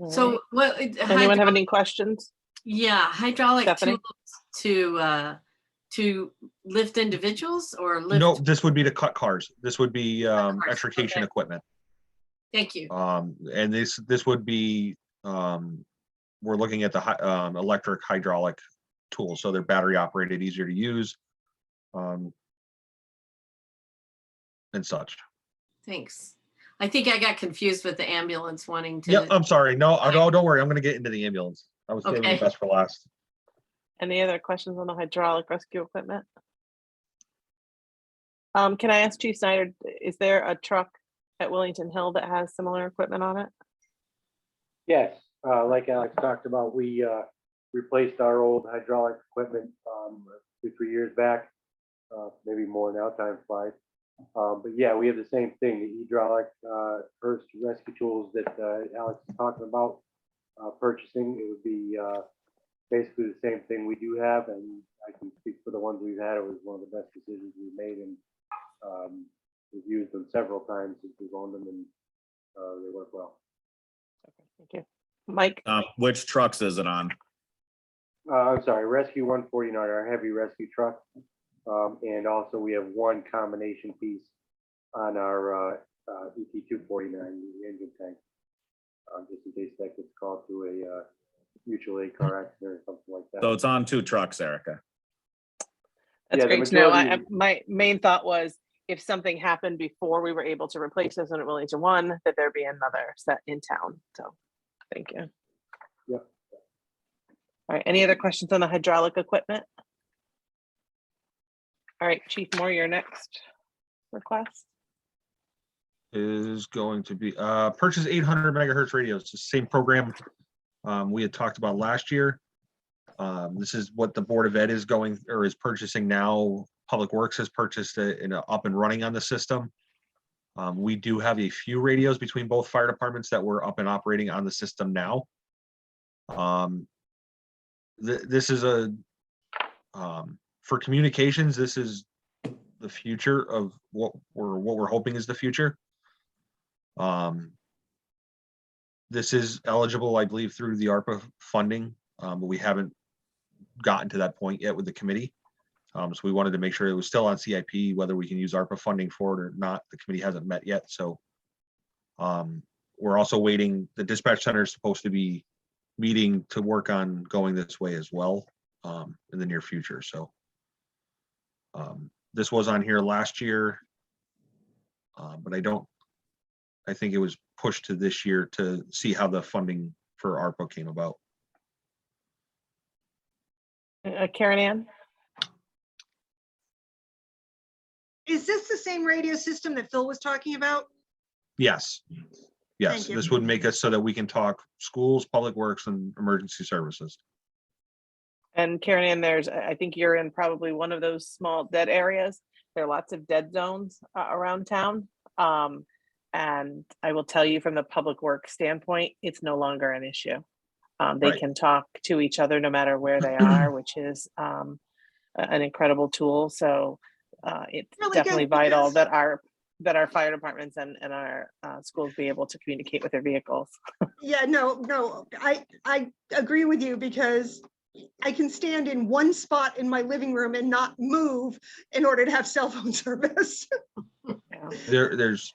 So what? Anyone have any questions? Yeah, hydraulic Stephanie? tools to lift individuals or lift? No, this would be to cut cars. This would be cars, extrication okay. equipment. Thank you. And this would be, we're looking at the electric hydraulic tools, so they're battery operated, easier to use, and such. Thanks. I think I got confused with the ambulance wanting to. Yep, I'm sorry. No, don't worry. I'm going to get into the ambulance. I was saving the Okay. best for last. Any other questions on the hydraulic rescue equipment? Can I ask Chief Snyder, is there a truck at Wellington Hill that has similar equipment on it? Yes, like Alex talked about, we replaced our old hydraulic equipment 2-3 years back, maybe more now, time flies. But yeah, we have the same thing, the hydraulic first rescue tools that Alex is talking about purchasing. It would be basically the same thing we do have, and I can speak for the ones we've had. It was one of the best decisions we've made, and we've used them several times since we've owned them, and they work well. Okay, thank you. Mike? Which trucks is it on? I'm sorry, Rescue 149, our heavy rescue truck. And also we have one combination piece on our ET 249, the engine tank, just in case that gets called to a mutual aid car accident or something like that. So it's on 2 trucks, Erica. That's Yeah, the great to know. majority- My main thought was if something happened before we were able to replace this one at Wellington 1, that there'd be another set in town. So thank you. Yep. All right, any other questions on the hydraulic equipment? All right, Chief Moore, your next request. Is going to be purchase 800 megahertz radios. It's the same program we had talked about last year. This is what the Board of Ed is going or is purchasing now. Public Works has purchased it and up and running on the system. We do have a few radios between both fire departments that were up and operating on the system now. This is for communications. This is the future of what we're hoping is the future. This is eligible, I believe, through the ARPA funding, but we haven't gotten to that point yet with the committee. So we wanted to make sure it was still on CIP, whether we can use ARPA funding for it or not. The committee hasn't met yet, so we're also waiting. The dispatch center is supposed to be meeting to work on going this way as well in the near future. So this was on here last year, but I think it was pushed to this year to see how the funding for ARPA came about. Karen Ann? Is this the same radio system that Phil was talking about? Yes. Yes, Thank you. this would make us so that we can talk schools, public works, and emergency services. And Karen Ann, I think you're in probably one of those small dead areas. There are lots of dead zones around town. And I will tell you from the public works standpoint, it's no longer an issue. They Right. can talk to each other no matter where they are, which is an incredible tool. So it's Really definitely good, vital because- that our fire departments and our schools be able to communicate with their vehicles. Yeah, no, I agree with you, because I can stand in one spot in my living room and not move in order to have cell phone service. Yeah. There's,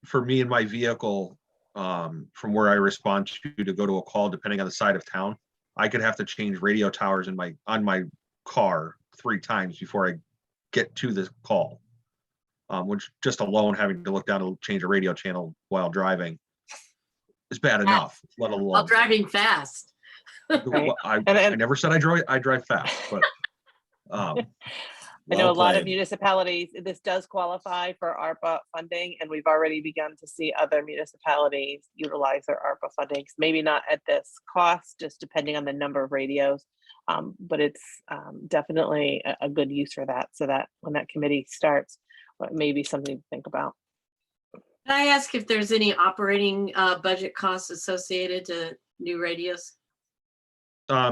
for me in my vehicle, from where I respond to go to a call, depending on the side of town, I could have to change radio towers on my car 3 times before I get to the call. Which just alone having to look down to change a radio channel while driving is bad enough, let While alone. driving fast. Right. I And never said I drive fast, but I know Well a lot of played. municipalities, this does qualify for ARPA funding, and we've already begun to see other municipalities utilize their ARPA fundings, maybe not at this cost, just depending on the number of radios. But it's definitely a good use for that, so that when that committee starts, it may be something to think about. Can I ask if there's any operating budget costs associated to new radios?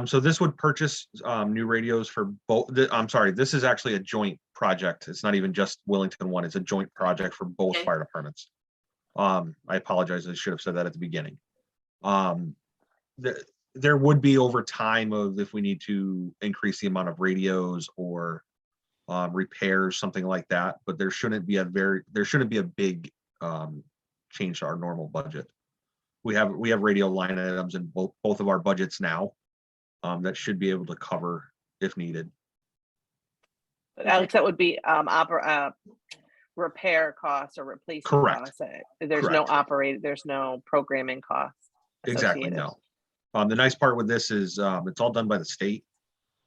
So this would purchase new radios for both. I'm sorry, this is actually a joint project. It's not even just Wellington one. It's a joint project for both Okay. fire departments. I apologize. I should have said that at the beginning. There would be over time of if we need to increase the amount of radios or repairs, something like that. But there shouldn't be a big change to our normal budget. We have radio line items in both of our budgets now. That should be able to cover if needed. But Alex, that would be repair costs or replacement Correct. costs. There's Correct. there's no programming costs. Exactly, associated. no. The nice part with this is it's all done by the state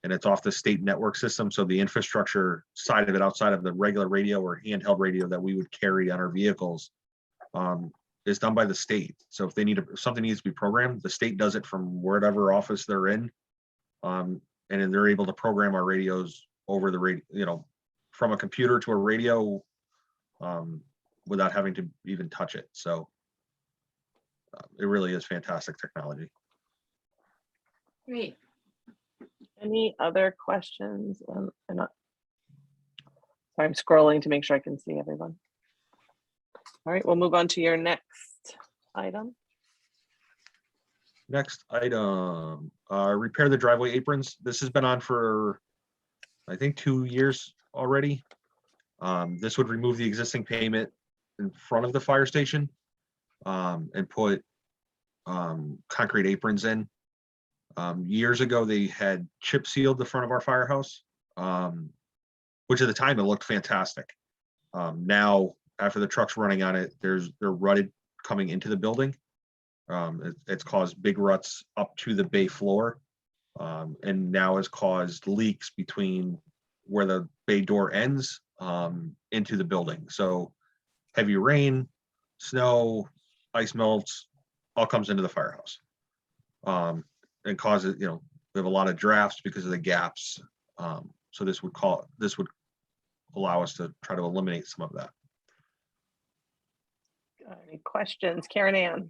and it's off the state network system. So the infrastructure side of it, outside of the regular radio or handheld radio that we would carry on our vehicles, is done by the state. So if if something needs to be programmed, the state does it from whatever office they're in. And then they're able to program our radios over the radio, from a computer to a radio, without having to even touch it. So it really is fantastic technology. Great. Any other questions? Sorry, I'm scrolling to make sure I can see everyone. All right, we'll move on to your next item. Next item, repair the driveway aprons. This has been on for, I think, 2 years already. This would remove the existing pavement in front of the fire station and put concrete aprons in. Years ago, they had chip sealed the front of our firehouse, which at the time it looked fantastic. Now, after the truck's running on it, they're rutted coming into the building. It's caused big ruts up to the bay floor, and now has caused leaks between where the bay door ends into the building. So heavy rain, snow, ice melts, all comes into the firehouse. And causes, we have a lot of drafts because of the gaps. So this would allow us to try to eliminate some of that. Any questions? Karen Ann?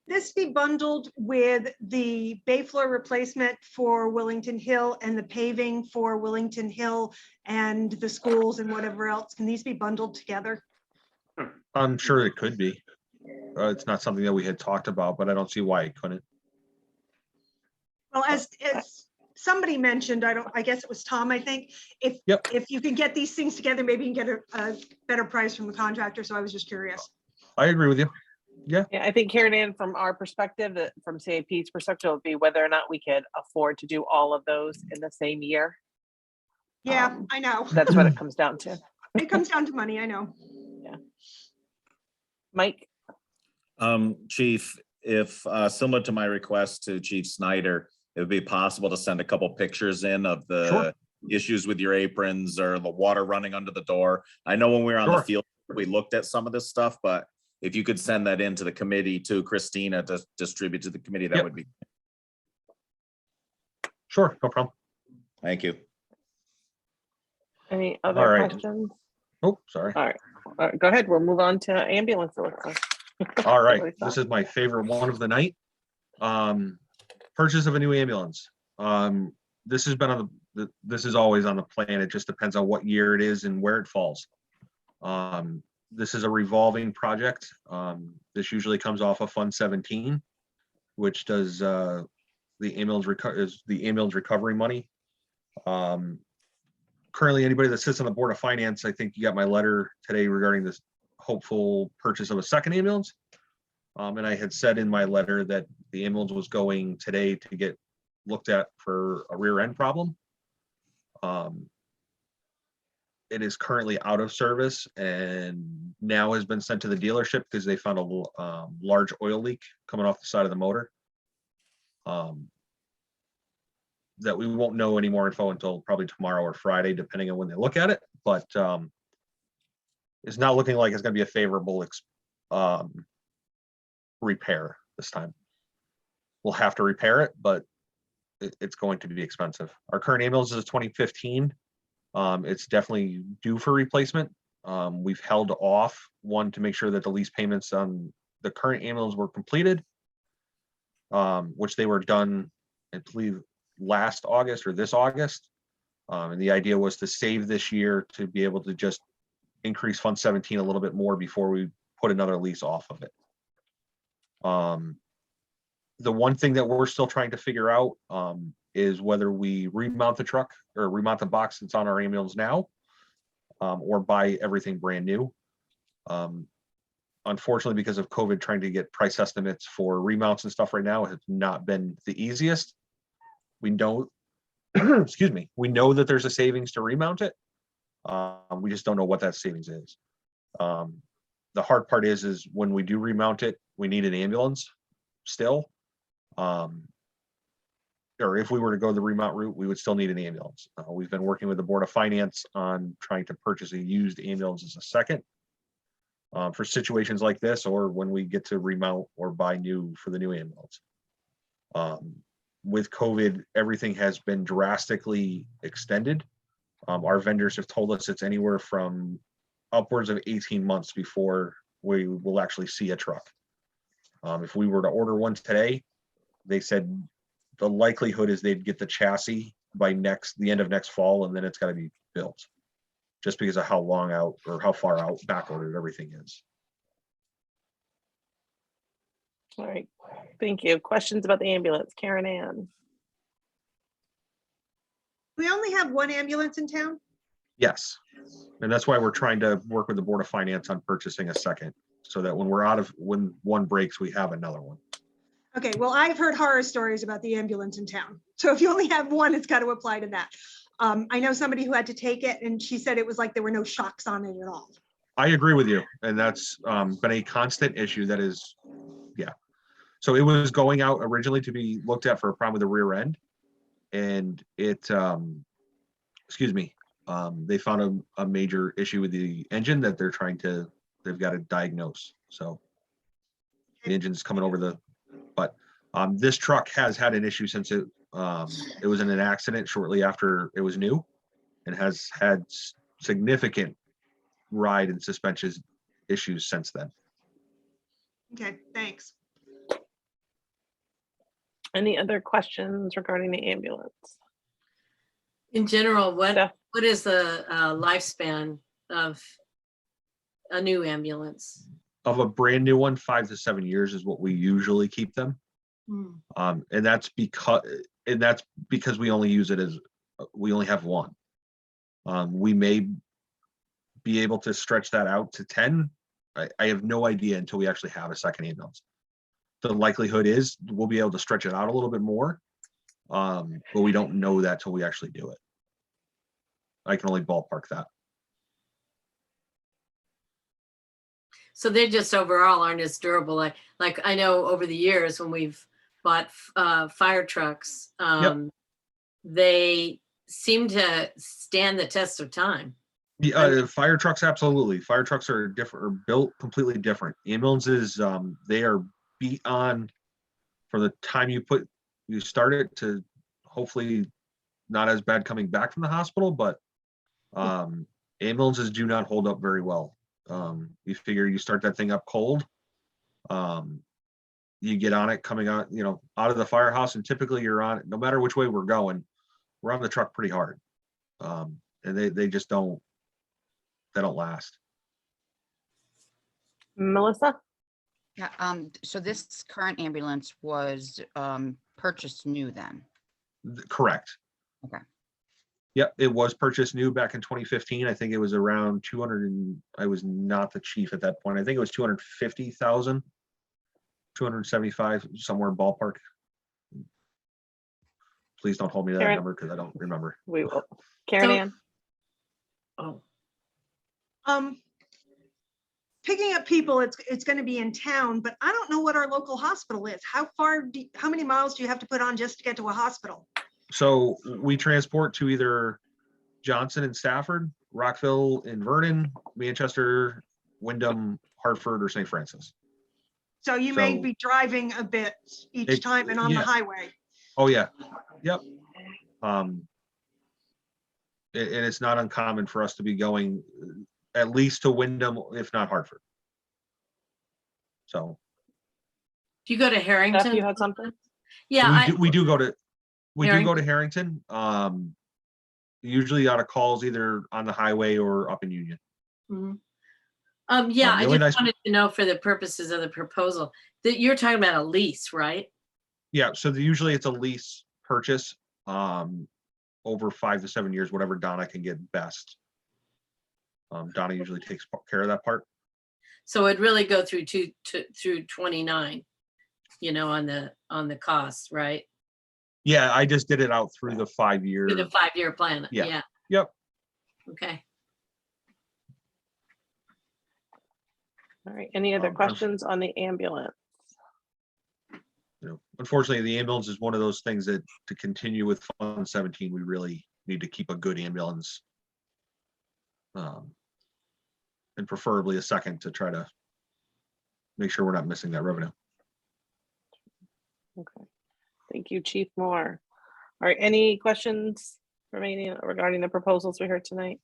This be bundled with the bay floor replacement for Willington Hill and the paving for Willington Hill and the schools and whatever else? Can these be bundled together? I'm sure it could be. It's not something that we had talked about, but I don't see why it couldn't. Well, as somebody mentioned, I guess it was Tom, I think, if you can get these things together, maybe you can get a better price from the contractor. So I was just curious. I agree with you. Yeah, I think Karen Ann, from our perspective, from CIP's perspective, would be whether or not we could afford to do all of those in the same year. Yeah, I know. That's what it comes down to. It comes down to money, I know. Yeah. Mike? Chief, if similar to my request to Chief Snyder, it would be possible to send a couple pictures in of the issues with your aprons or the water running under the door. I know when we were on the field we looked at some of this stuff, but if you could send that into the committee to Christina to distribute to the committee, that Yep. would be, Sure, no problem. thank you. Any All other right. questions? Oh, sorry. All right, go ahead. We'll move on to ambulance. Alexa. All right, Really this fast. is my favorite one of the night. Purchase of a new ambulance. This has been on this is always on the plan. It just depends on what year it is and where it falls. This is a revolving project. This usually comes off of Fund 17, which does the ambulance recovery money. Currently, anybody that sits on the Board of Finance, I think you got my letter today regarding this hopeful purchase of a second ambulance. And I had said in my letter that the ambulance was going today to get looked at for a rear end problem. It is currently out of service and now has been sent to the dealership because they found a large oil leak coming off the side of the motor. That we won't know any more info until probably tomorrow or Friday, depending on when they look at it, but it's not looking like it's gonna be a favorable repair this time. We'll have to repair it, but it's going to be expensive. Our current ambulance is a 2015. It's definitely due for replacement. We've held off one to make sure that the lease payments on the current ambulance were completed, which they were done, I believe, last August or this August. And the idea was to save this year to be able to just increase Fund 17 a little bit more before we put another lease off of it. The one thing that we're still trying to figure out is whether we remount the truck or remount the box that's on our ambulance now, or buy everything brand new. Unfortunately, because of COVID, trying to get price estimates for remounts and stuff right now has not been the easiest. We know, excuse me, we know that there's a savings to remount it. We just don't know what that savings is. The hard part is when we do remount it, we need an ambulance still. Or if we were to go the remount route, we would still need an ambulance. We've been working with the Board of Finance on trying to purchase a used ambulance as a second for situations like this, or when we get to remount or buy new for the new ambulance. With COVID, everything has been drastically extended. Our vendors have told us it's anywhere from upwards of 18 months before we will actually see a truck. If we were to order one today, they said the likelihood is they'd get the chassis by the end of next fall, and then it's got to be built, just because of how long out or how far out back ordered everything is. All right, thank you. Questions about the ambulance? Karen Ann? We only have one ambulance in town? Yes, and that's why we're trying to work with the Board of Finance on purchasing a second, so that when one breaks, we have another one. Okay, well, I've heard horror stories about the ambulance in town. So if you only have one, it's got to apply to that. I know somebody who had to take it and she said it was like there were no shocks on it at all. I agree with you, and that's been a constant issue that is, yeah. So it was going out originally to be looked at for a problem with the rear end, and it, excuse me, they found a major issue with the engine that they've got to diagnose. So the engine's coming over but this truck has had an issue since it was in an accident shortly after it was new, and has had significant ride and suspension issues since then. Okay, thanks. Any other questions regarding the ambulance? In general, Steph? what is the lifespan of a new ambulance? Of a brand new one, 5 to 7 years is what we usually keep them. Hmm. And that's because we only use it we only have one. We may be able to stretch that out to 10. I have no idea until we actually have a second ambulance. The likelihood is we'll be able to stretch it out a little bit more, but we don't know that till we actually do it. I can only ballpark that. So they just overall aren't as durable. Like I know over the years when we've bought fire trucks, Yep. they seem to stand the test of time. Yeah, fire trucks, absolutely. Fire trucks are different, are built completely different. Ambulances, they are beat on from the time you start it to hopefully not as bad coming back from the hospital, but ambulances do not hold up very well. You figure you start that thing up cold, you get on it coming out, out of the firehouse, and typically you're on it, no matter which way we're going, we're on the truck pretty hard. And they just don't last. Melissa? Yeah, so this current ambulance was purchased new then? Correct. Okay. Yep, it was purchased new back in 2015. I think it was around 200 and I was not the chief at that point. I think it was 250,000, 275, somewhere ballpark. Please don't hold me to that Karen? number because I don't remember. We will. Karen So- Ann? Oh, Picking up people, it's going to be in town, but I don't know what our local hospital is. How many miles do you have to put on just to get to a hospital? So we transport to either Johnson and Stafford, Rockville and Vernon, Manchester, Wyndham, Hartford, or St. Francis. So you may So- be driving a bit each time and on the yeah. highway. Oh, yeah. Yep. And it's not uncommon for us to be going at least to Wyndham, if not Hartford. So do you go to Steph, Harrington? you had something? Yeah, we do go to Harrington? Harrington. Usually out of calls either on the highway or up in Union. Yeah, the I only just nice- wanted to know for the purposes of the proposal that you're talking about a lease, right? Yeah, so usually it's a lease purchase, over 5 to 7 years, whatever Donna can get best. Donna usually takes care of that part. So it'd really go through through 29, on the cost, right? Yeah, I just did it out through the 5-year. Through the 5-year plan. Yeah. Yeah. Yep. Okay. All right, any other questions on the ambulance? Unfortunately, the ambulance is one of those things that to continue with Fund 17, we really need to keep a good ambulance. And preferably a second to try to make sure we're not missing that revenue. Okay, thank you, Chief Moore. All right, any questions remaining regarding the proposals we heard tonight?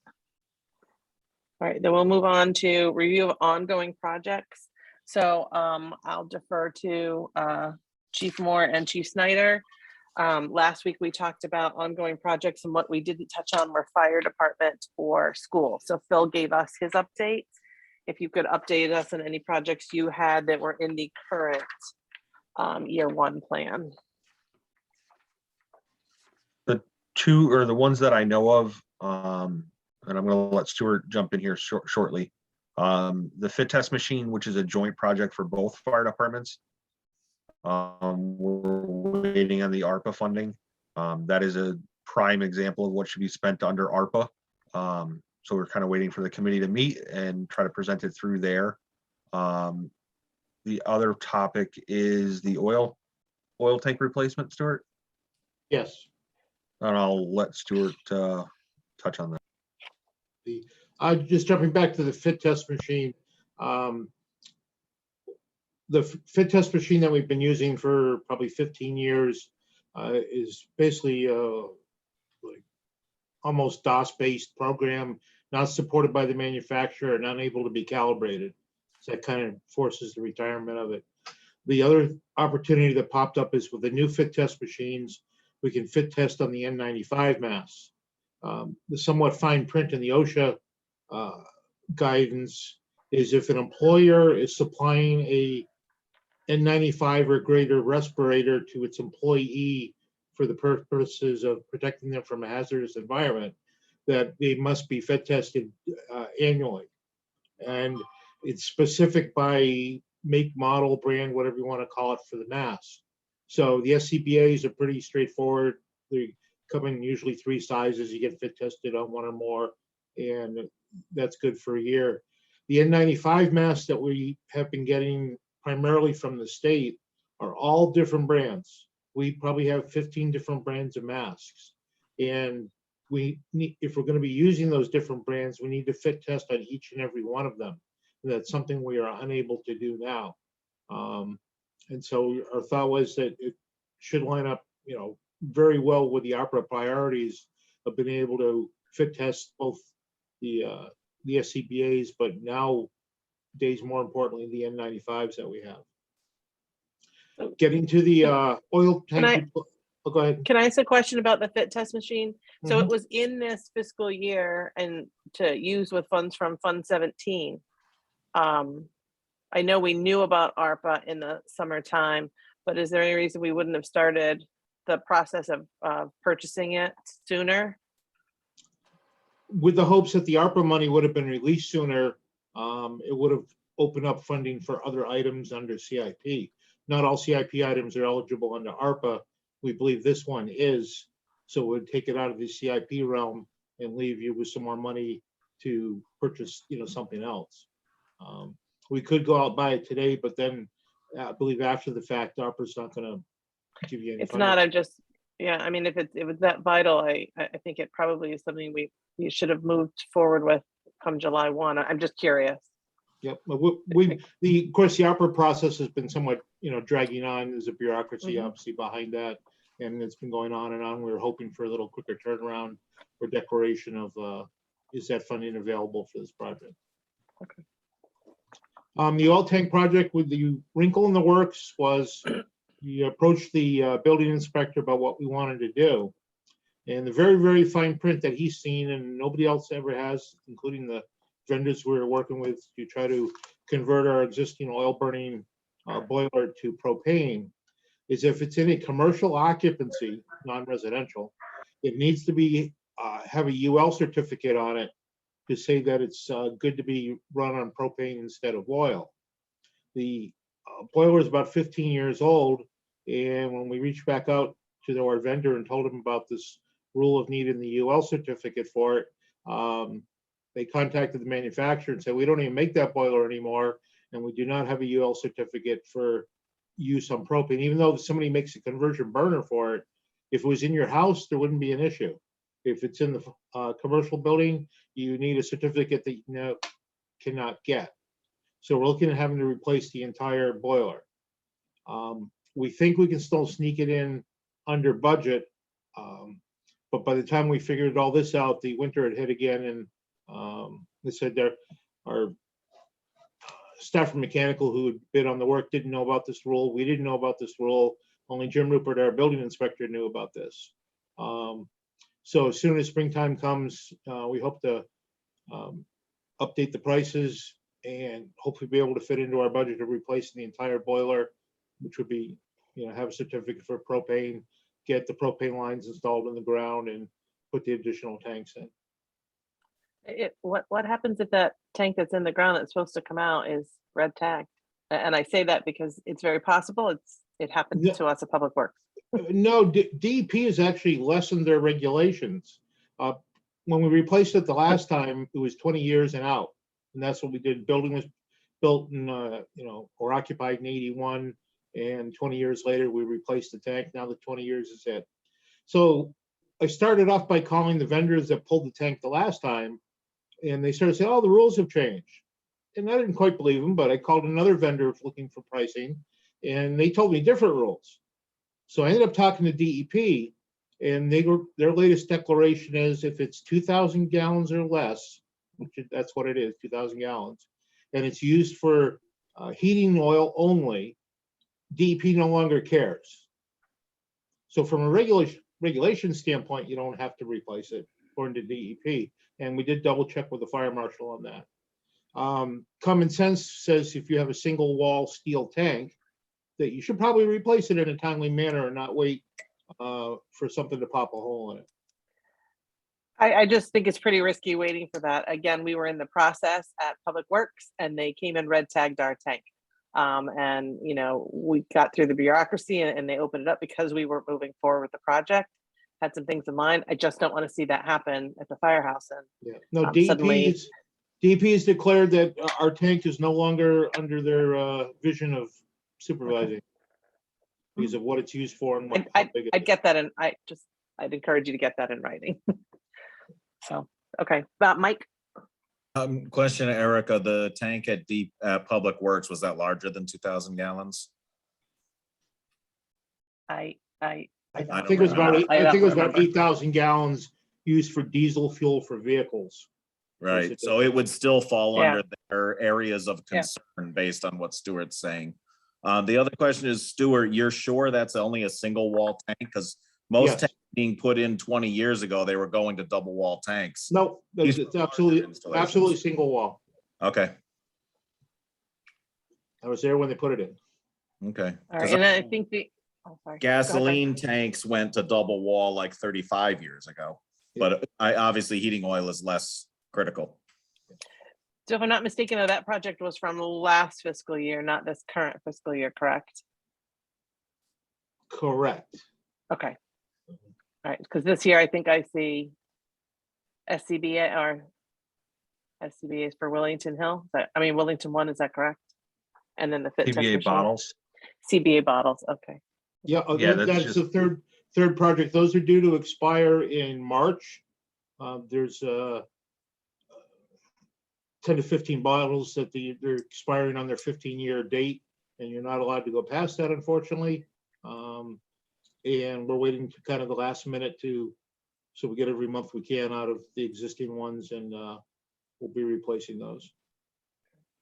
All right, then we'll move on to review of ongoing projects. So I'll defer to Chief Moore and Chief Snyder. Last week we talked about ongoing projects, and what we didn't touch on were fire department or school. So Phil gave us his updates. If you could update us on any projects you had that were in the current year one plan. The two or the ones that I know of, and I'm going to let Stuart jump in here shortly. The fit test machine, which is a joint project for both fire departments. We're waiting on the ARPA funding. That is a prime example of what should be spent under ARPA. So we're kind of waiting for the committee to meet and try to present it through there. The other topic is the oil tank replacement, Stuart. Yes. And I'll let Stuart touch on that. Just jumping back to the fit test machine. The fit test machine that we've been using for probably 15 years is basically like almost DOS-based program, not supported by the manufacturer and unable to be calibrated. So that kind of forces the retirement of it. The other opportunity that popped up is with the new fit test machines, we can fit test on the N95 masks. The somewhat fine print in the OSHA guidance is if an employer is supplying a N95 or greater respirator to its employee for the purposes of protecting them from a hazardous environment, that they must be fit tested annually. And it's specific by make, model, brand, whatever you want to call it for the mask. So the SCBAs are pretty straightforward. They come in usually 3 sizes. You get fit tested on 1 or more, and that's good for a year. The N95 masks that we have been getting primarily from the state are all different brands. We probably have 15 different brands of masks. And if we're going to be using those different brands, we need to fit test on each and every one of them. And that's something we are unable to do now. And so our thought was that it should line up, very well with the ARPA priorities of being able to fit test both the SCBA's, but nowadays, more importantly, the N95s that we have. Getting to the oil tank. Go ahead. Can I ask a question about the fit test machine? So Mhm. it was in this fiscal year and to use with funds from Fund 17. I know we knew about ARPA in the summertime, but is there any reason we wouldn't have started the process of purchasing it sooner? With the hopes that the ARPA money would have been released sooner, it would have opened up funding for other items under CIP. Not all CIP items are eligible under ARPA. We believe this one is, so it would take it out of the CIP realm and leave you with some more money to purchase, something else. We could go out and buy it today, but then I believe after the fact, ARPA's not going to give you any. If not, if it was that vital, I think it probably is something you should have moved forward with come July 1. I'm just curious. Yep, of course, the ARPA process has been somewhat, dragging on. There's a bureaucracy obviously behind that, and it's been going on and on. We were hoping for a little quicker turnaround or declaration of is that funding available for this project. Okay. The oil tank project, with the wrinkle in the works, was we approached the building inspector about what we wanted to do, and the very, very fine print that he's seen and nobody else ever has, including the vendors we're working with, to try to convert our existing oil burning boiler to propane, is if it's in a commercial occupancy, non-residential, it needs to be have a UL certificate on it to say that it's good to be run on propane instead of oil. The boiler is about 15 years old, and when we reached back out to our vendor and told him about this rule of needing the UL certificate for it, they contacted the manufacturer and said, we don't even make that boiler anymore, and we do not have a UL certificate for use on propane. Even though somebody makes a conversion burner for it, if it was in your house, there wouldn't be an issue. If it's in the commercial building, you need a certificate that you cannot get. So we're looking at having to replace the entire boiler. We think we can still sneak it in under budget, but by the time we figured all this out, the winter had hit again, and they said our staff from mechanical who had bid on the work didn't know about this rule. We didn't know about this rule. Only Jim Rupert, our building inspector, knew about this. So as soon as springtime comes, we hope to update the prices and hopefully be able to fit into our budget of replacing the entire boiler, which would be, have a certificate for propane, get the propane lines installed in the ground, and put the additional tanks in. What happens if that tank that's in the ground that's supposed to come out is red tagged? And I say that because it's very possible it happened to us at Public Works. No, DEP has actually lessened their regulations. When we replaced it the last time, it was 20 years and out, and that's what we did. Building was built in, or occupied in 81, and 20 years later we replaced the tank. Now the 20 years is it. So I started off by calling the vendors that pulled the tank the last time, and they started saying, "Oh, the rules have changed," and I didn't quite believe them. But I called another vendor looking for pricing, and they told me different rules. So I ended up talking to DEP, and their latest declaration is if it's 2,000 gallons or less, which that's what it is, 2,000 gallons, and it's used for heating oil only, DEP no longer cares. So from a regulation standpoint, you don't have to replace it according to DEP. And we did double check with the fire marshal on that. Common sense says if you have a single wall steel tank, that you should probably replace it in a timely manner and not wait for something to pop a hole in it. I just think it's pretty risky waiting for that. Again, we were in the process at Public Works and they came and red tagged our tank. And we got through the bureaucracy and they opened it up because we were moving forward with the project. Had some things in mind. I just don't want to see that happen at the firehouse. And yeah, no, DEP has declared that our tank is no longer under their vision of supervising because of what it's used for and what. I'd get that, and I'd encourage you to get that in writing. So, okay, Mike, Question, Erica, the tank at Public Works, was that larger than 2,000 gallons? I I don't think it was about, remember. I I don't think it was about remember. 8,000 gallons used for diesel fuel for vehicles. Right, so it would still fall Yeah. under their areas of Yeah. concern based on what Stuart's saying. The other question is, Stuart, you're sure that's only a single wall tank? Because most Yes. tanks being put in 20 years ago, they were going to double wall tanks. No, These it's were larger absolutely, installations. absolutely single wall. Okay, I was there when they put it in. okay. All 'Cause right, and I think the, oh, sorry. Go ahead, Frank. gasoline tanks went to double wall like 35 years ago, but obviously heating oil is less critical. So if I'm not mistaken, that project was from last fiscal year, not this current fiscal year, correct? Correct. Okay. All right, because this year I think I see SCBA or SCBA is for Wellington Hill, Wellington 1, is that correct? And then the fit test TBA machine. bottles. CBA bottles, okay. Yeah, Yeah, that's that's the third project. Those are due to expire in March. There's 10 to 15 bottles that they're expiring on their 15-year date, and you're not allowed to go past that, unfortunately. And we're waiting to kind of the last minute so we get every month we can out of the existing ones, and we'll be replacing those.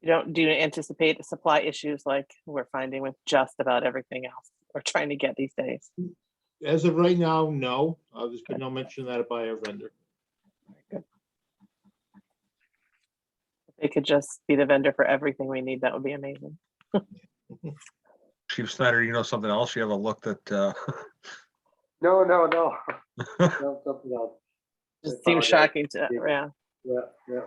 Do you anticipate supply issues like we're finding with just about everything else we're trying to get these days? As of right now, no. There's been no mention of that by our vendor. Good. If they could just be the vendor for everything we need, that would be amazing. Chief Snyder, you know something else? You have a look that, No, no, something else. Just I seems apologize. shocking to, yeah. Yeah.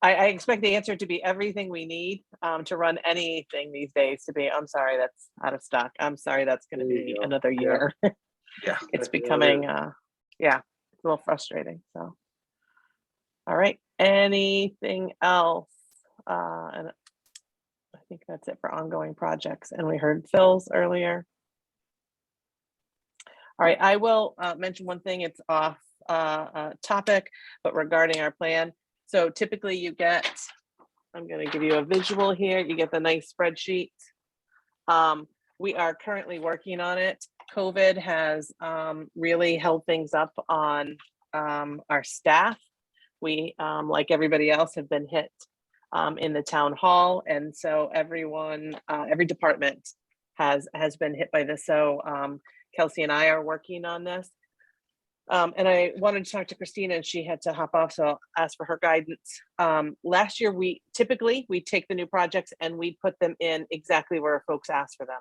I expect the answer to be everything we need to run anything these days to be, I'm sorry, that's out of stock. I'm sorry, that's going to There you be go. another Yeah. year. yeah. It's Yeah, it becoming, is. yeah, it's a little frustrating. So, all right, anything else? And I think that's it for ongoing projects. And we heard Phil's earlier. All right, I will mention one thing. It's off topic, but regarding our plan. So typically you get, I'm going to give you a visual here. You get the nice spreadsheet. We are currently working on it. COVID has really held things up on our staff. We, like everybody else, have been hit in the town hall. And so everyone, every department has been hit by this. So Kelsey and I are working on this. And I wanted to talk to Christina, and she had to hop off, so I'll ask for her guidance. Last year, we typically take the new projects and we put them in exactly where folks ask for them.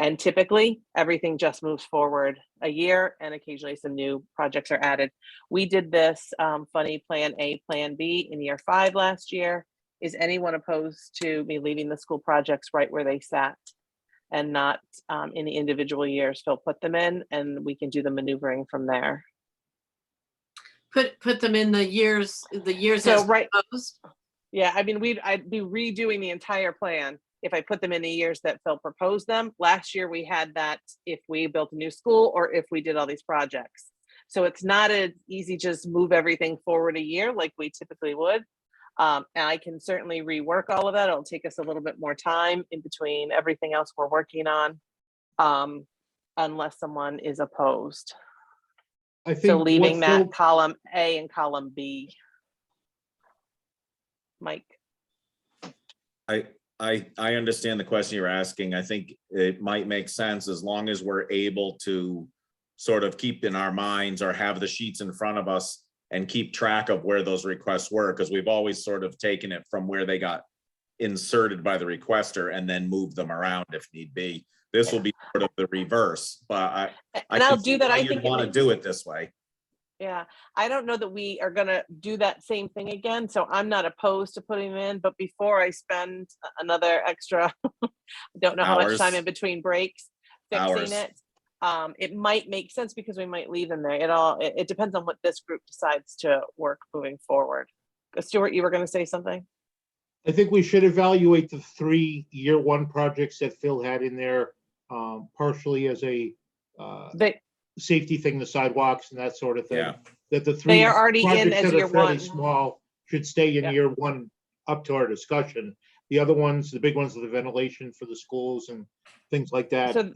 And typically, everything just moves forward a year, and occasionally some new projects are added. We did this funny plan A, plan B in year 5 last year. Is anyone opposed to me leaving the school projects right where they sat and not in the individual years? Phil put them in, and we can do the maneuvering from there. Put them in the years So, as right. proposed. Yeah, I mean, I'd be redoing the entire plan if I put them in the years that Phil proposed them. Last year, we had that if we built a new school or if we did all these projects. So it's not as easy just move everything forward a year like we typically would. And I can certainly rework all of that. It'll take us a little bit more time in between everything else we're working on, unless someone is opposed. I think So leaving what that Phil- column A and column B. Mike. I understand the question you're asking. I think it might make sense as long as we're able to sort of keep in our minds or have the sheets in front of us and keep track of where those requests were, because we've always sort of taken it from where they got inserted by the requester and then moved them around if need be. This will be sort of the reverse, but And I'll do that. I think want to do it this way. Yeah, I don't know that we are gonna do that same thing again, so I'm not opposed to putting them in, but before I spend another extra, I don't know how much time Hours. in between breaks fixing it. It might make sense because we might leave them there. It depends on what this group decides to work moving forward. Stuart, you were gonna say something? I think we should evaluate the 3 year 1 projects that Phil had in there, partially as a safety thing, the sidewalks and that sort of thing. Yeah. that the three They are already in projects as that year are fairly one. small should stay in Yeah. year one up to our discussion. The other ones, the big ones, are the ventilation for the schools and things like that, So-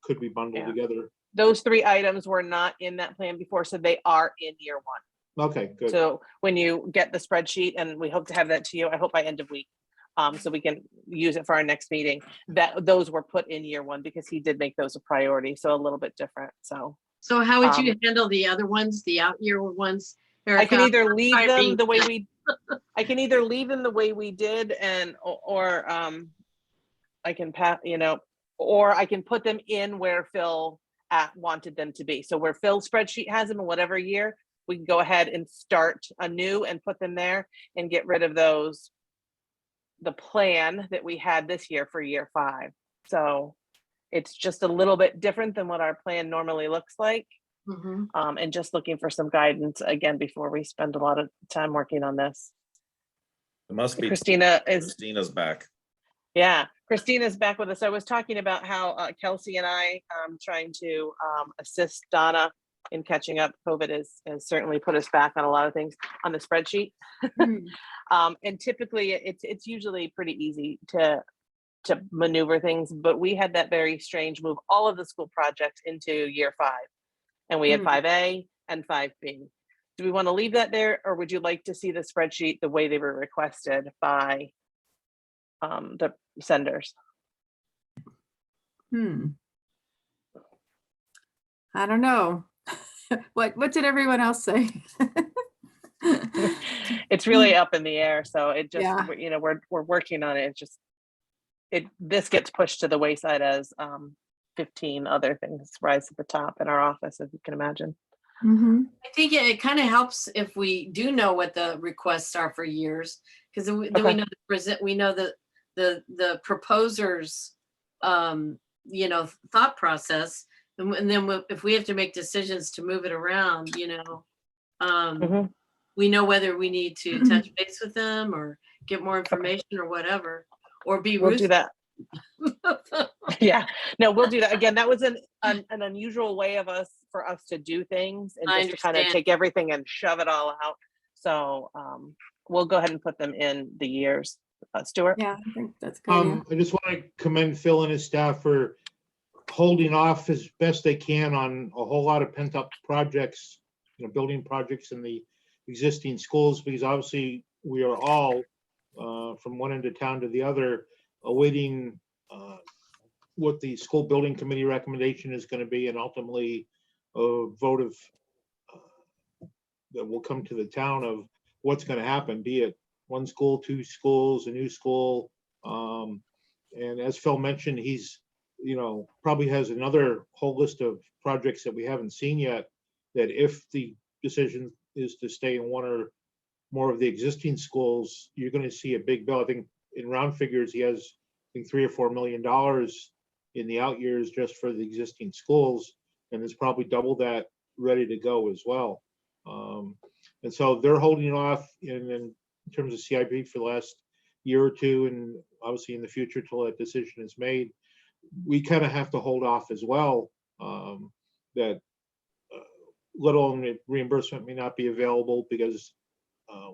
could be bundled Yeah. together. Those 3 items were not in that plan before, so they are in year one. Okay, good. So when you get the spreadsheet, and we hope to have that to you, I hope by end of week, so we can use it for our next meeting, that those were put in year one because he did make those a priority, so a little bit different, so. So how would you handle the other ones, the out year ones? I can Erica? either leave them Irene. the way we, I can either leave them the way we did or I can or I can put them in where Phil wanted them to be. So where Phil's spreadsheet has them in whatever year, we can go ahead and start anew and put them there and get rid of those, the plan that we had this year for year 5. So it's just a little bit different than what our plan normally looks like. Mhm. And just looking for some guidance again before we spend a lot of time working on this. It must be Christina's back. Yeah, Christina's back with us. I was talking about how Kelsey and I trying to assist Donna in catching up. COVID has certainly put us back on a lot of things on the spreadsheet. And typically it's usually pretty easy to maneuver things, but we had that very strange move all of the school projects into year 5. And we had 5A and 5B. Do we want to leave that there, or would you like to see the spreadsheet the way they were requested by the senders? I don't know. What did everyone else say? It's really up in the air, so it just, Yeah. we're working on it. It's just, this gets pushed to the wayside as 15 other things rise to the top in our office, as you can imagine. I think it kind of helps if we do know what the requests are for years, because then we know we know the proposers thought process, and then if we have to make decisions to move it around, we know whether we need to touch base with them or get more information or whatever, or be We'll do that. Yeah, no, we'll do that. Again, that was an unusual way for us to do things, and I just to kind of understand. take everything and shove it all out. So we'll go ahead and put them in the years. Stuart? Yeah, I think that's good. I just want to commend Phil and his staff for holding off as best they can on a whole lot of pent up projects, building projects in the existing schools, because obviously we are all from one end of town to the other awaiting what the school building committee recommendation is going to be, and ultimately a vote of that will come to the town of what's going to happen, be it 1 school, 2 schools, a new school. And as Phil mentioned, he's, probably has another whole list of projects that we haven't seen yet, that if the decision is to stay in 1 or more of the existing schools, you're going to see a big bill. I think in round figures, he has, I think, $3 or $4 million in the out years just for the existing schools. And there's probably double that ready to go as well. And so they're holding off in terms of CIP for the last year or 2, and obviously in the future till that decision is made. We kind of have to hold off as well, that let alone reimbursement may not be available because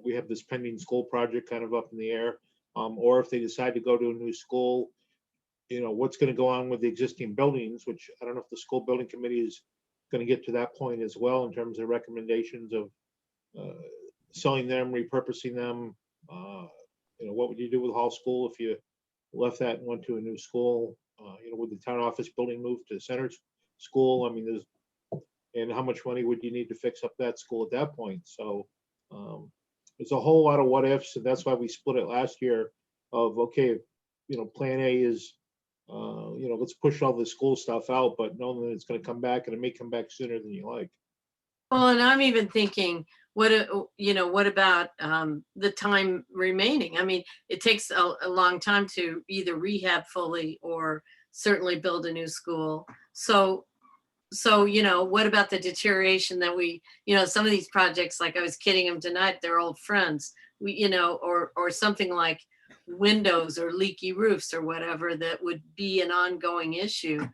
we have this pending school project kind of up in the air. Or if they decide to go to a new school, what's going to go on with the existing buildings, which I don't know if the school building committee is going to get to that point as well in terms of recommendations of selling them, repurposing them. What would you do with Hall School if you left that and went to a new school? Would the town office building move to Center School? I mean, and how much money would you need to fix up that school at that point? So there's a whole lot of what ifs, and that's why we split it last year of, okay, plan A is, let's push all the school stuff out, but knowing that it's going to come back, and it may come back sooner than you like. Well, and I'm even thinking, what about the time remaining? I mean, it takes a long time to either rehab fully or certainly build a new school. So what about the deterioration that some of these projects, like I was kidding them tonight, they're old friends, or something like windows or leaky roofs or whatever that would be an ongoing issue.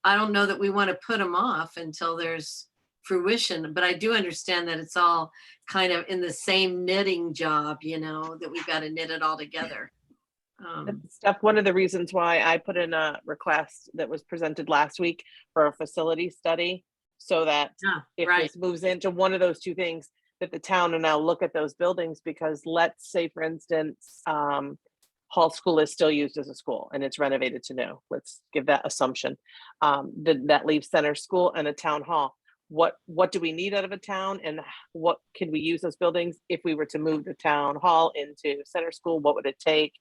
I don't know that we want to put them off until there's fruition, but I do understand that it's all kind of in the same knitting job, that we've got to knit it all together. Steph, one of the reasons why I put in a request that was presented last week for a facility study, so that if this moves into one of those two things, that the town will now look at those buildings, because let's say, for instance, Hall School is still used as a school and it's renovated to new. Let's give that assumption. That leaves Center School and a town hall. What do we need out of a town, and what can we use those buildings? If we were to move the town hall into Center School, what would it take?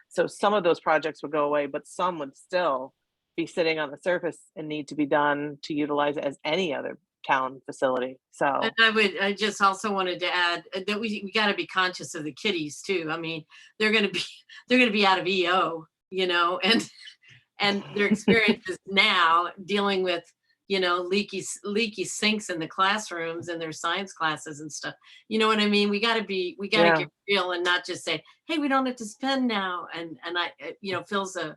So some of those projects would go away, but some would still be sitting on the surface and need to be done to utilize it as any other town facility. So And I just also wanted to add that we got to be conscious of the kiddies too. I mean, they're going to be out of EO, and their experiences now dealing with, leaky sinks in the classrooms and their science classes and stuff. You know what I mean? We got to get real and not just say, hey, we don't have to spend now. And Phil's a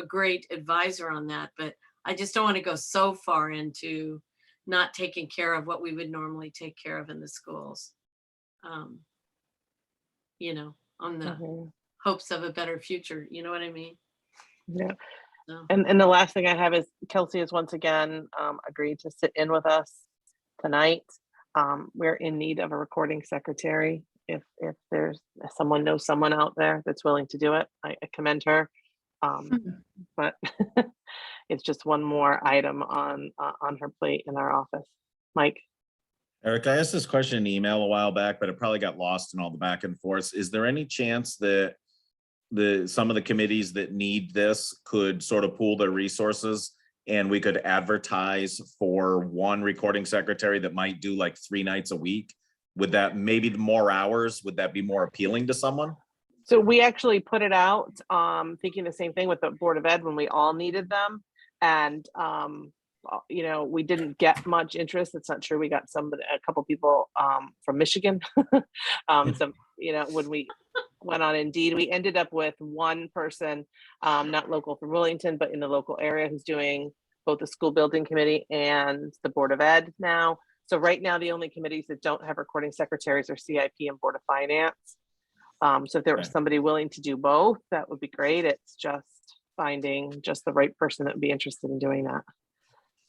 great advisor on that, but I just don't want to go so far into not taking care of what we would normally take care of in the schools. On the hopes of a better future. You know what I mean? Yeah. So. And the last thing I have is Kelsey has once again agreed to sit in with us tonight. We're in need of a recording secretary. If there's someone knows someone out there that's willing to do it, I commend her. But it's just one more item on her plate in our office. Mike. Eric, I asked this question in email a while back, but it probably got lost in all the back and forth. Is there any chance that some of the committees that need this could sort of pool their resources and we could advertise for one recording secretary that might do like 3 nights a week? Would that maybe more hours? Would that be more appealing to someone? So we actually put it out, thinking the same thing with the Board of Ed when we all needed them. And, we didn't get much interest. It's not true. We got a couple people from Michigan. When we went on Indeed, we ended up with one person, not local from Wilmington, but in the local area, who's doing both the school building committee and the Board of Ed now. So right now, the only committees that don't have recording secretaries are CIP and Board of Finance. So if there was somebody willing to do both, that would be great. It's just finding just the right person that would be interested in doing that.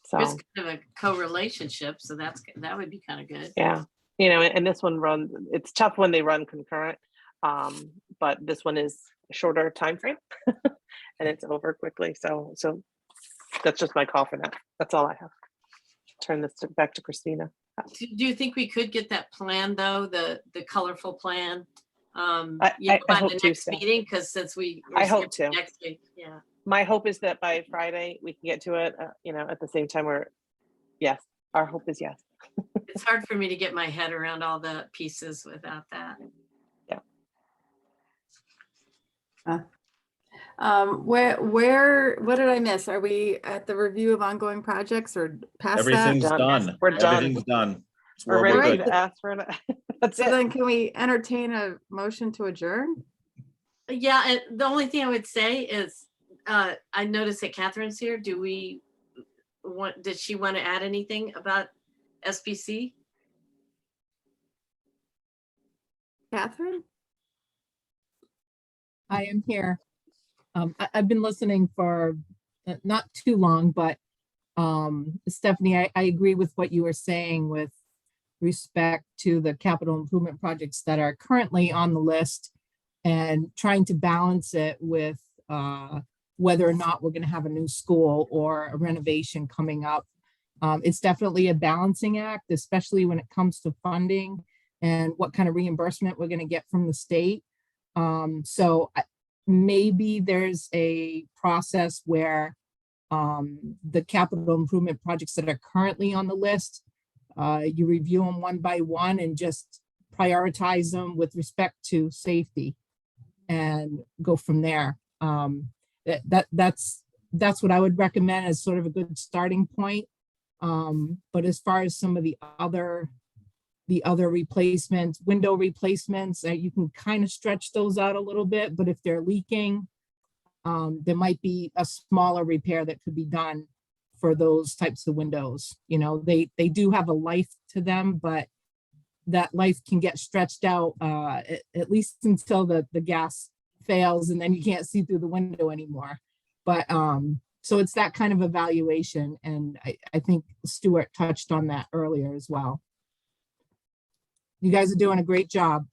So there's kind of a co-relationship, so that would be kind of good. Yeah, and this one runs. It's tough when they run concurrent, but this one is a shorter time frame, and it's over quickly. So that's just my call for that. That's all I have. Turn this back to Christina. Do you think we could get that plan though, the colorful plan? I by hope the to, next Steph. meeting, because since I hope to. next week. Yeah. My hope is that by Friday we can get to it. At the same time, yes, our hope is yes. It's hard for me to get my head around all the pieces without that. What did I miss? Are we at the review of ongoing projects or past Everything's that? done. We're done. Everything's done. We're We're ready good. to ask for that's So it. then can we entertain a motion to adjourn? Yeah, and the only thing I would say is, I noticed that Catherine's here. Did she want to add anything about SPC? Catherine? I am here. I've been listening for not too long, but Stephanie, I agree with what you were saying with respect to the capital improvement projects that are currently on the list and trying to balance it with whether or not we're going to have a new school or a renovation coming up. It's definitely a balancing act, especially when it comes to funding and what kind of reimbursement we're going to get from the state. So maybe there's a process where the capital improvement projects that are currently on the list, you review them one by one and just prioritize them with respect to safety and go from there. That's what I would recommend as sort of a good starting point. But as far as some of the other replacements, window replacements, you can kind of stretch those out a little bit, but if they're leaking, there might be a smaller repair that could be done for those types of windows. You know, they do have a life to them, but that life can get stretched out at least until the gas fails and then you can't see through the window anymore. But so it's that kind of evaluation. And I think Stuart touched on that earlier as well. You guys are doing a great job.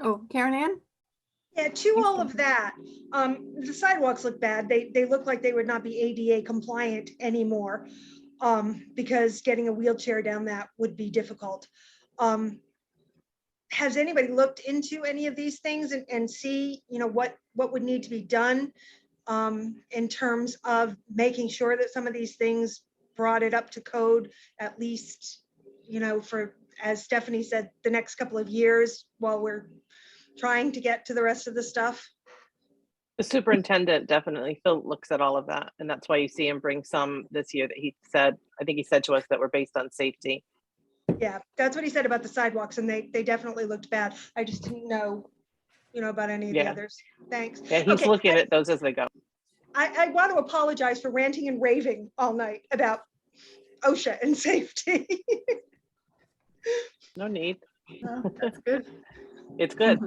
Oh, Karen Ann? Yeah, to all of that, the sidewalks look bad. They look like they would not be ADA compliant anymore, because getting a wheelchair down that would be difficult. Has anybody looked into any of these things and see, you know, what would need to be done in terms of making sure that some of these things brought it up to code, at least, you know, for, as Stephanie said, the next couple of years while we're trying to get to the rest of the stuff? The superintendent definitely, Phil looks at all of that, and that's why you see him bring some this year that he said, I think he said to us that were based on safety. Yeah, that's what he said about the sidewalks, and they definitely looked bad. I just didn't know, you know, about any of the Yeah. others. Thanks. Yeah, he's Okay, looking at those as they go. I want to apologize for ranting and raving all night about OSHA and safety. No need. Oh, that's good. It's good.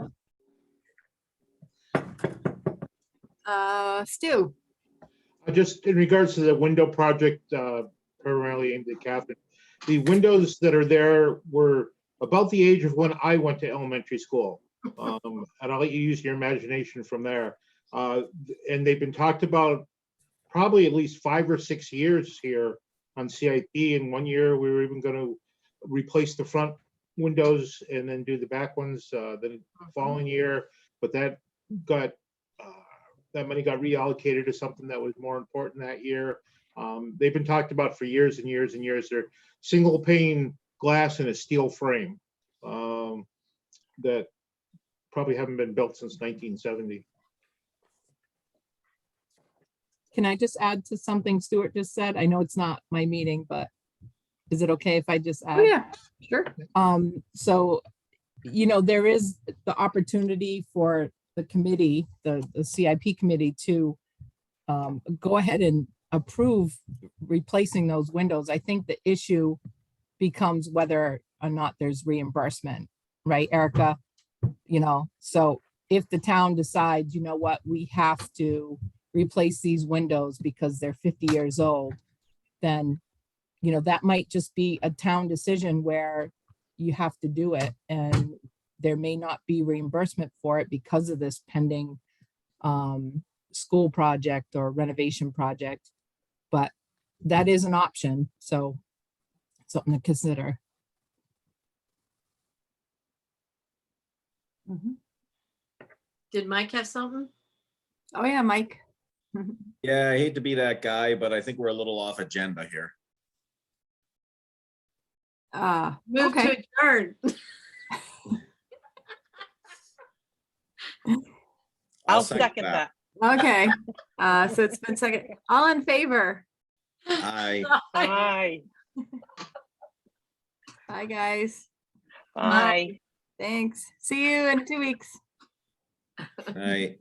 Stu? Just in regards to the window project, primarily aimed at Catherine, the windows that are there were about the age of when I went to elementary school. And I'll let you use your imagination from there. And they've been talked about probably at least 5 or 6 years here on CIP. And one year we were even going to replace the front windows and then do the back ones the following year. But that got that money got reallocated to something that was more important that year. They've been talked about for years and years and years. They're single pane glass in a steel frame that probably haven't been built since 1970. Can I just add to something Stuart just said? I know it's not my meeting, but is it okay if I just add? Oh, yeah, sure. So, you know, there is the opportunity for the committee, the CIP committee to go ahead and approve replacing those windows. I think the issue becomes whether or not there's reimbursement, right, Erica? You know, so if the town decides, you know what, we have to replace these windows because they're 50 years old, then, you know, that might just be a town decision where you have to do it. And there may not be reimbursement for it because of this pending school project or renovation project, but that is an option. So something to consider. Did Mike have something? Oh, yeah, Mike. Yeah, I hate to be that guy, but I think we're a little off agenda here. Move to Okay. adjourn. I'll second that. Okay. So it's been second. All in favor? Aye. Bye. Bye, guys. Bye. Thanks. See you in 2 weeks. Aye.